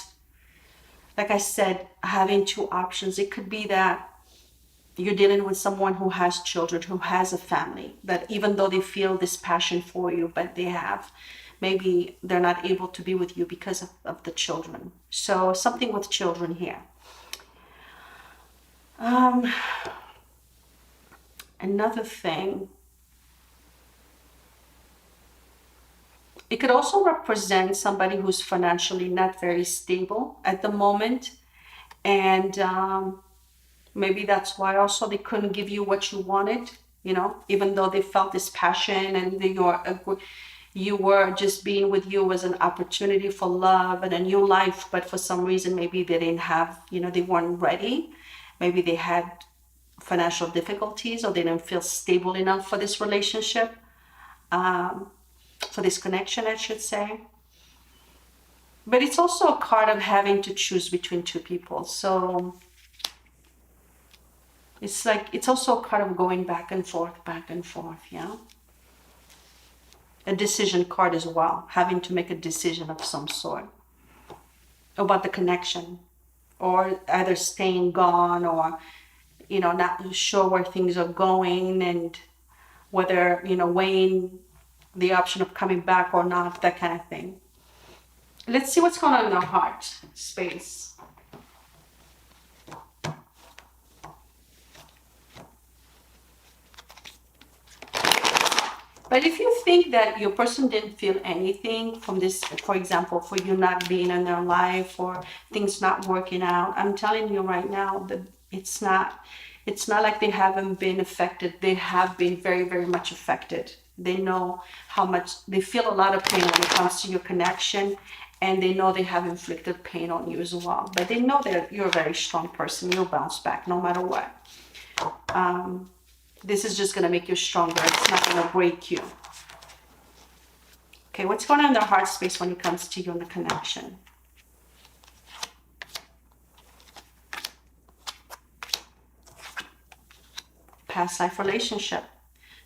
like I said, having two options. It could be that you're dealing with someone who has children, who has a family, that even though they feel this passion for you, but maybe they're not able to be with you because of the children. So something with children here. Another thing, it could also represent somebody who's financially not very stable at the moment, and maybe that's why also they couldn't give you what you wanted, even though they felt this passion, and you were just being with you was an opportunity for love and a new life, but for some reason maybe they didn't have, they weren't ready. Maybe they had financial difficulties, or they didn't feel stable enough for this relationship, for this connection, I should say. But it's also a card of having to choose between two people. So it's also a card of going back and forth, yeah. A decision card as well, having to make a decision of some sort about the connection, or either staying gone, or not sure where things are going, and whether weighing the option of coming back or not, that kind of thing. Let's see what's going on in their heart space. But if you think that your person didn't feel anything from this, for example, for you not being in their life or things not working out, I'm telling you right now that it's not like they haven't been affected. They have been very, very much affected. They know how much, they feel a lot of pain when it comes to your connection, and they know they have inflicted pain on you as well. But they know that you're a very strong person. You'll bounce back no matter what. This is just going to make you stronger. It's not going to break you. Okay, what's going on in their heart space when it comes to you and the connection? Past life relationship.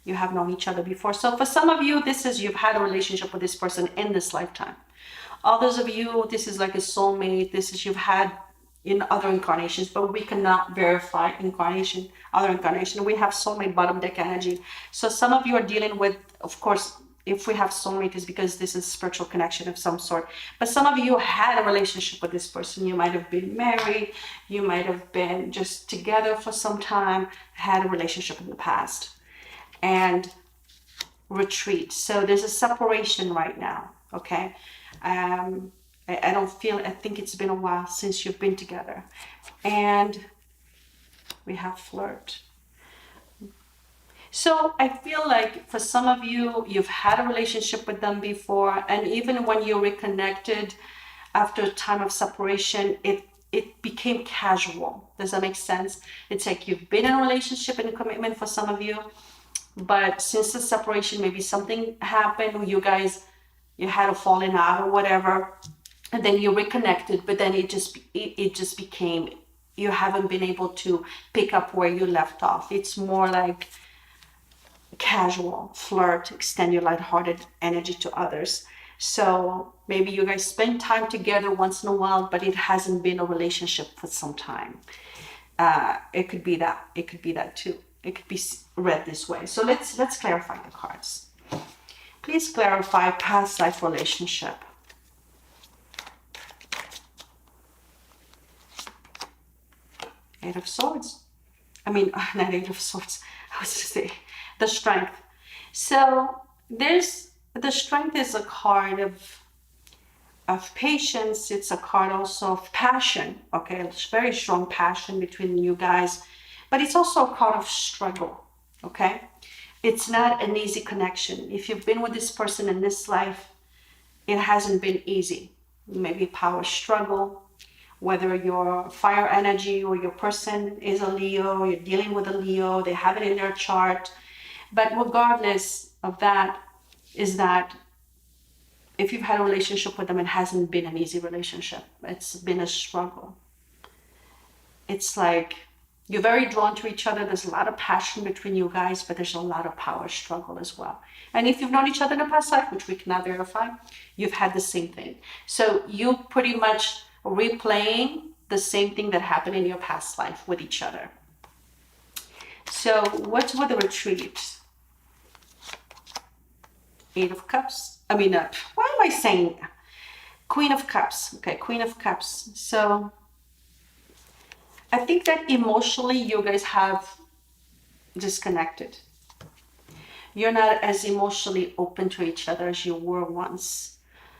You have known each other before. So for some of you, you've had a relationship with this person in this lifetime. Others of you, this is like a soulmate. You've had in other incarnations, but we cannot verify other incarnation. We have soulmate, bottom deck energy. So some of you are dealing with, of course, if we have soulmate, is because this is spiritual connection of some sort. But some of you had a relationship with this person. You might have been married. You might have been just together for some time, had a relationship in the past, and retreat. So there's a separation right now, okay? I think it's been a while since you've been together. And we have flirt. So I feel like for some of you, you've had a relationship with them before, and even when you reconnected after a time of separation, it became casual. Does that make sense? It's like you've been in a relationship and a commitment for some of you, but since the separation, maybe something happened, you had a falling out or whatever, and then you reconnected, but then it just became, you haven't been able to pick up where you left off. It's more like casual flirt, extend your lighthearted energy to others. So maybe you guys spend time together once in a while, but it hasn't been a relationship for some time. It could be that. It could be that too. It could be read this way. So let's clarify the cards. Please clarify past life relationship. Eight of Swords. Not Eight of Swords. I was to say the Strength. So the Strength is a card of of patience. It's a card also of passion. Okay, it's very strong passion between you guys, but it's also a card of struggle. Okay, it's not an easy connection. If you've been with this person in this life, it hasn't been easy. Maybe power struggle, whether your fire energy or your person is a Leo, you're dealing with a Leo, they have it in their chart. But regardless of that, is that if you've had a relationship with them, it hasn't been an easy relationship. It's been a struggle. It's like you're very drawn to each other. There's a lot of passion between you guys, but there's a lot of power struggle as well. And if you've known each other in a past life, which we cannot verify, you've had the same thing. So you pretty much replaying the same thing that happened in your past life with each other. So what's with the retreat? Eight of Cups. I mean, why am I saying Queen of Cups? Okay, Queen of Cups. So I think that emotionally you guys have disconnected. You're not as emotionally open to each other as you were once.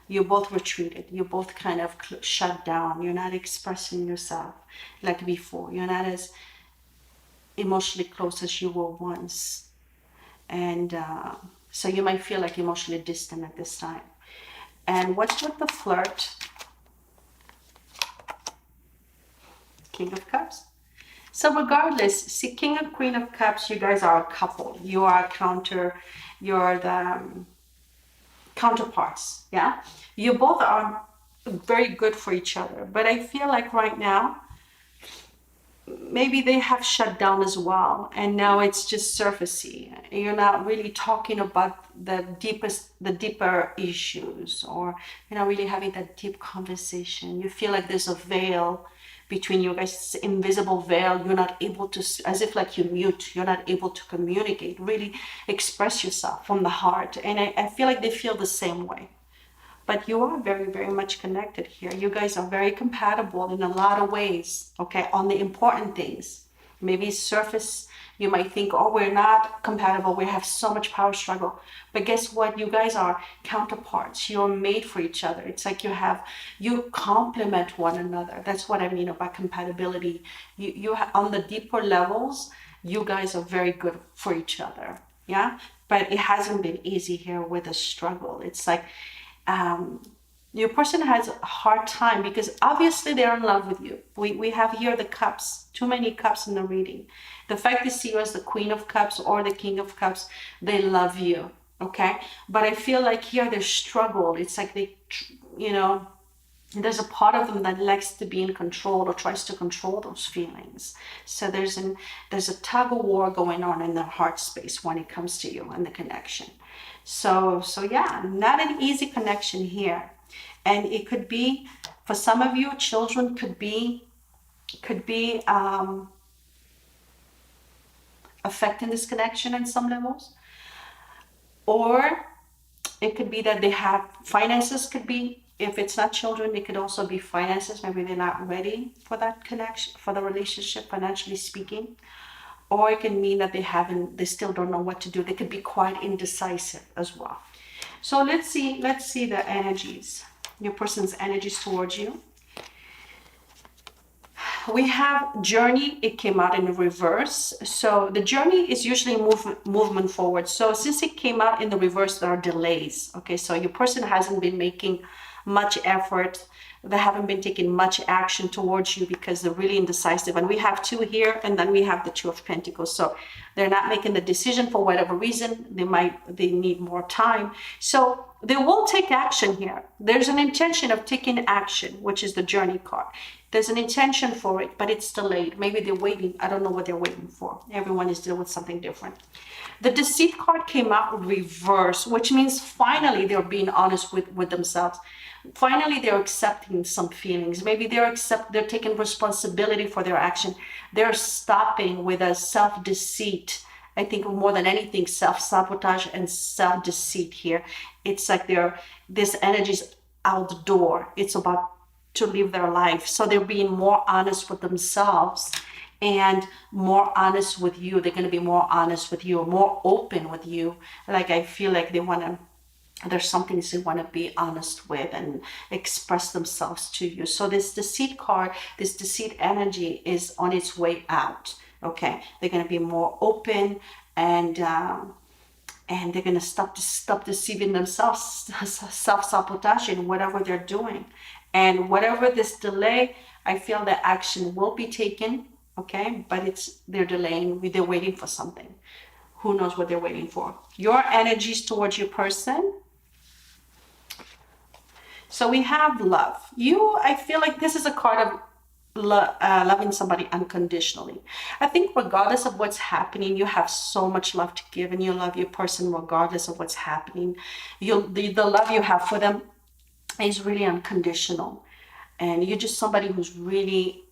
You both retreated. You both kind of shut down. You're not expressing yourself like before. You're not as emotionally close as you were once. And so you might feel like emotionally distant at this time. And what's with the flirt? King of Cups. So regardless, see, King and Queen of Cups, you guys are a couple. You are you're the counterparts, yeah? You both are very good for each other. But I feel like right now, maybe they have shut down as well. And now it's just surfacey. You're not really talking about the deeper issues, or you're not really having that deep conversation. You feel like there's a veil between you guys, this invisible veil. You're not able to, as if like you mute, you're not able to communicate, really express yourself from the heart. And I feel like they feel the same way. But you are very, very much connected here. You guys are very compatible in a lot of ways, okay, on the important things. Maybe surface, you might think, oh, we're not compatible. We have so much power struggle. But guess what? You guys are counterparts. You're made for each other. It's like you complement one another. That's what I mean about compatibility. On the deeper levels, you guys are very good for each other. Yeah. But it hasn't been easy here with a struggle. It's like, your person has a hard time because obviously they're in love with you. We have here the cups, too many cups in the reading. The fact they see you as the Queen of Cups or the King of Cups, they love you, okay? But I feel like here they struggle. It's like there's a part of them that likes to be in control or tries to control those feelings. So there's a tug of war going on in their heart space when it comes to you and the connection. So yeah, not an easy connection here. And it could be, for some of you, children could be affecting this connection in some levels. Or it could be that they have finances, could be, if it's not children, it could also be finances. Maybe they're not ready for that connection, for the relationship, financially speaking. Or it can mean that they still don't know what to do. They could be quite indecisive as well. So let's see the energies, your person's energies towards you. We have journey. It came out in reverse. So the journey is usually movement forward. So since it came out in the reverse, there are delays. Okay, so your person hasn't been making much effort. They haven't been taking much action towards you because they're really indecisive. And we have two here, and then we have the Two of Pentacles. So they're not making the decision for whatever reason. They need more time. So they will take action here. There's an intention of taking action, which is the journey card. There's an intention for it, but it's delayed. Maybe they're waiting. I don't know what they're waiting for. Everyone is dealing with something different. The Deceit card came out reverse, which means finally they're being honest with themselves. Finally, they're accepting some feelings. Maybe they're taking responsibility for their action. They're stopping with a self-deceit. I think more than anything, self-sabotage and self-deceit here. It's like this energy's out the door. It's about to live their life. So they're being more honest with themselves and more honest with you. They're going to be more honest with you, more open with you. Like I feel like they want to there's some things they want to be honest with and express themselves to you. So this deceit card, this deceit energy is on its way out. Okay, they're going to be more open, and they're going to stop deceiving themselves, self-sabotage in whatever they're doing. And whatever this delay, I feel that action will be taken. Okay, but they're delaying, they're waiting for something. Who knows what they're waiting for? Your energies towards your person. So we have love. I feel like this is a card of loving somebody unconditionally. I think regardless of what's happening, you have so much love to give, and you love your person regardless of what's happening. The love you have for them is really unconditional, and you're just somebody who's really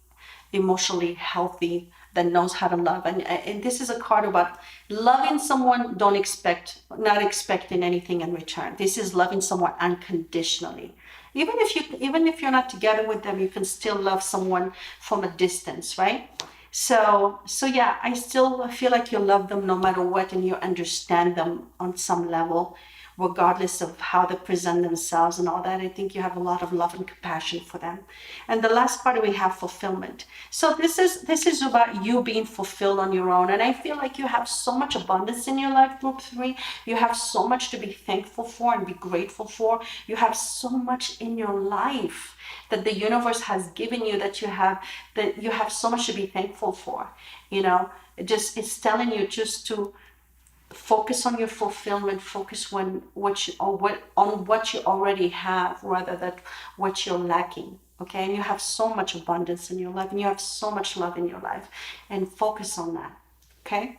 emotionally healthy, that knows how to love. And this is a card about loving someone, not expecting anything in return. This is loving someone unconditionally. Even if you're not together with them, you can still love someone from a distance, right? So yeah, I still feel like you love them no matter what, and you understand them on some level, regardless of how they present themselves and all that. I think you have a lot of love and compassion for them. And the last part, we have fulfillment. So this is about you being fulfilled on your own. And I feel like you have so much abundance in your life, group 3. You have so much to be thankful for and be grateful for. You have so much in your life that the universe has given you, that you have so much to be thankful for. It's telling you just to focus on your fulfillment, focus on what you already have, rather than what you're lacking. Okay, and you have so much abundance in your life, and you have so much love in your life, and focus on that. Okay.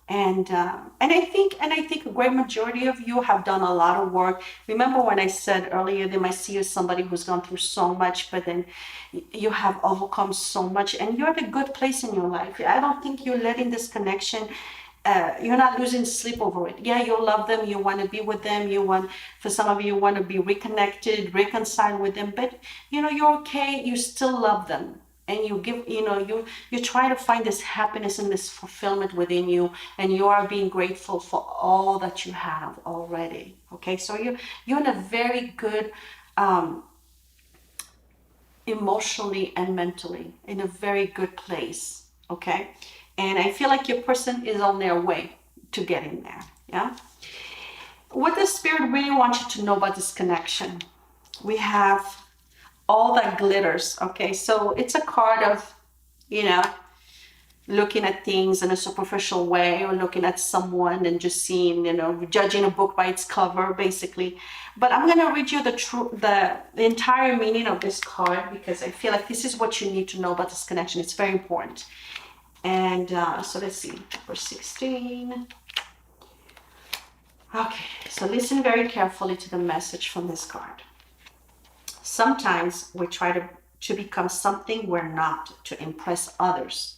And I think a great majority of you have done a lot of work. Remember when I said earlier, they might see you as somebody who's gone through so much, but then you have overcome so much, and you're at a good place in your life. I don't think you're letting this connection, you're not losing sleep over it. Yeah, you love them, you want to be with them, for some of you want to be reconnected, reconciled with them, but you're okay, you still love them. And you try to find this happiness and this fulfillment within you, and you are being grateful for all that you have already. Okay, so you're in a very good, emotionally and mentally, in a very good place. Okay, and I feel like your person is on their way to getting there. Yeah. What does spirit really want you to know about this connection? We have all that glitters. Okay, so it's a card of, looking at things in a superficial way, or looking at someone and just seeing, judging a book by its cover, basically. But I'm going to read you the entire meaning of this card, because I feel like this is what you need to know about this connection. It's very important. And so let's see, verse 16. Okay, so listen very carefully to the message from this card. Sometimes we try to become something we're not to impress others.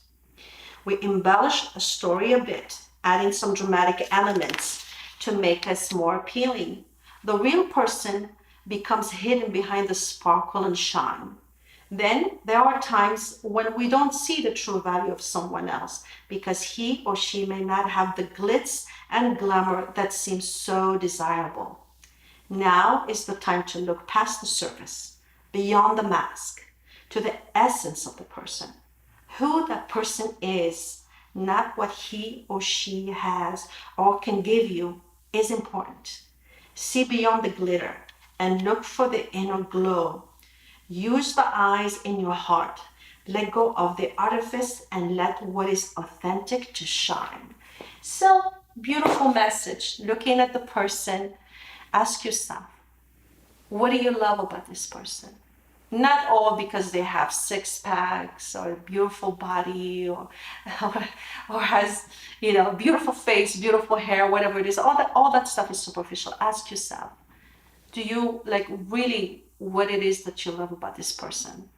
We embellish a story a bit, adding some dramatic elements to make us more appealing. The real person becomes hidden behind the sparkle and shine. Then there are times when we don't see the true value of someone else, because he or she may not have the glitz and glamour that seems so desirable. Now is the time to look past the surface, beyond the mask, to the essence of the person. Who that person is, not what he or she has or can give you, is important. See beyond the glitter and look for the inner glow. Use the eyes in your heart. Let go of the artifice and let what is authentic to shine. So, beautiful message. Looking at the person, ask yourself, what do you love about this person? Not all because they have six packs or a beautiful body or has, beautiful face, beautiful hair, whatever it is. All that stuff is superficial. Ask yourself, do you really what it is that you love about this person?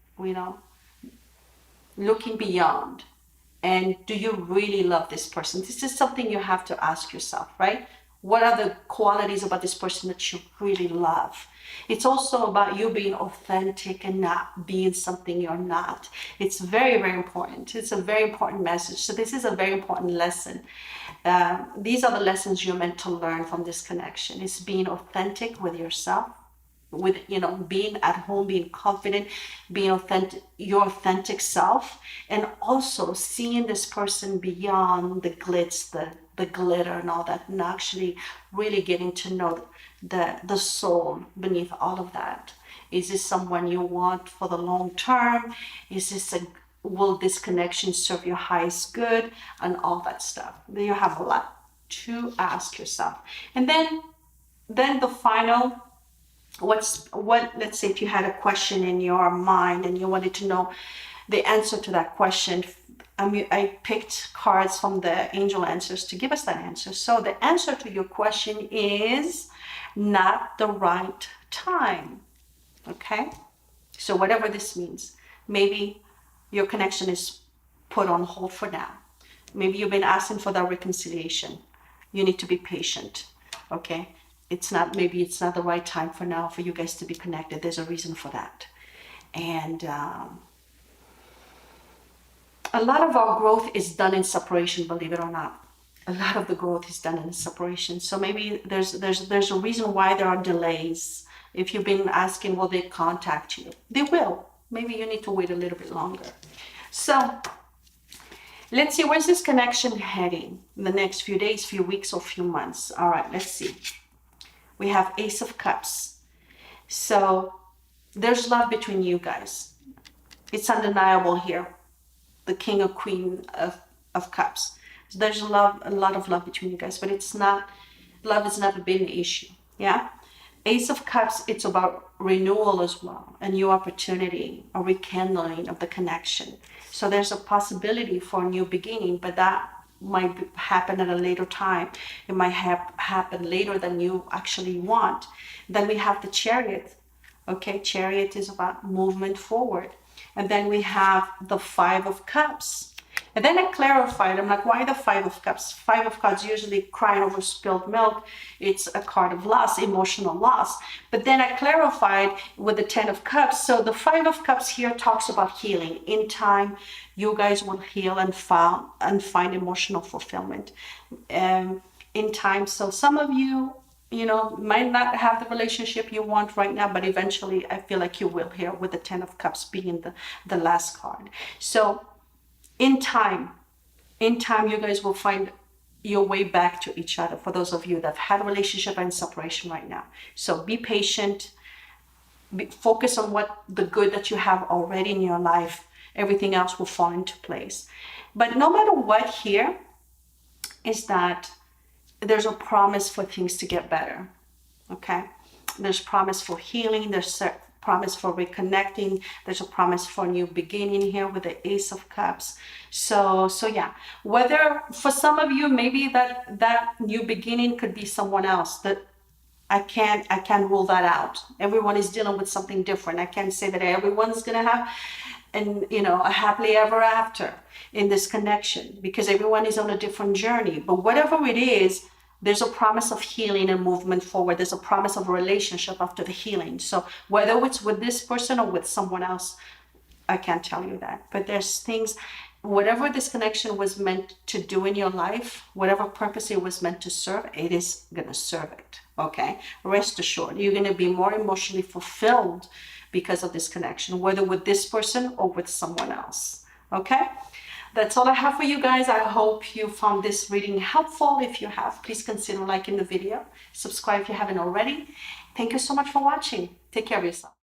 Looking beyond. And do you really love this person? This is something you have to ask yourself, right? What are the qualities about this person that you really love? It's also about you being authentic and not being something you're not. It's very, very important. It's a very important message. So this is a very important lesson. These are the lessons you're meant to learn from this connection. It's being authentic with yourself, with being at home, being confident, being authentic, your authentic self, and also seeing this person beyond the glitz, the glitter and all that, and actually really getting to know the soul beneath all of that. Is this someone you want for the long term? Is this a will this connection serve your highest good, and all that stuff? Then you have a lot to ask yourself. And then the final, let's say if you had a question in your mind and you wanted to know the answer to that question. I picked cards from the angel answers to give us that answer. So the answer to your question is not the right time. Okay, so whatever this means, maybe your connection is put on hold for now. Maybe you've been asking for that reconciliation. You need to be patient. Okay, maybe it's not the right time for now for you guys to be connected. There's a reason for that. And a lot of our growth is done in separation, believe it or not. A lot of the growth is done in separation. So maybe there's a reason why there are delays. If you've been asking, will they contact you? They will. Maybe you need to wait a little bit longer. So let's see, where's this connection heading in the next few days, few weeks, or few months? All right, let's see. We have Ace of Cups. So there's love between you guys. It's undeniable here. The King or Queen of Cups. So there's a lot of love between you guys, but love has never been an issue. Yeah. Ace of Cups, it's about renewal as well, a new opportunity, a rekindling of the connection. So there's a possibility for a new beginning, but that might happen at a later time. It might happen later than you actually want. Then we have the Chariot. Okay, Chariot is about movement forward. And then we have the Five of Cups. And then I clarified, I'm like, why the Five of Cups? Five of Cups, usually crying over spilled milk. It's a card of loss, emotional loss. But then I clarified with the Ten of Cups. So the Five of Cups here talks about healing. In time, you guys will heal and find emotional fulfillment. In time, so some of you, might not have the relationship you want right now, but eventually I feel like you will here with the Ten of Cups being the last card. So in time, you guys will find your way back to each other. For those of you that have had a relationship and separation right now. So be patient, focus on the good that you have already in your life. Everything else will fall into place. But no matter what here is that there's a promise for things to get better. Okay, there's promise for healing, there's a promise for reconnecting, there's a promise for a new beginning here with the Ace of Cups. So yeah, whether for some of you maybe that new beginning could be someone else. That I can't rule that out. Everyone is dealing with something different. I can't say that everyone's gonna have a happily ever after in this connection, because everyone is on a different journey. But whatever it is, there's a promise of healing and movement forward. There's a promise of a relationship after the healing. So whether it's with this person or with someone else, I can't tell you that. But there's things, whatever this connection was meant to do in your life, whatever purpose it was meant to serve, it is going to serve it. Okay? Rest assured, you're going to be more emotionally fulfilled because of this connection, whether with this person or with someone else. Okay? That's all I have for you guys. I hope you found this reading helpful. If you have, please consider liking the video. Subscribe if you haven't already. Thank you so much for watching. Take care of yourself.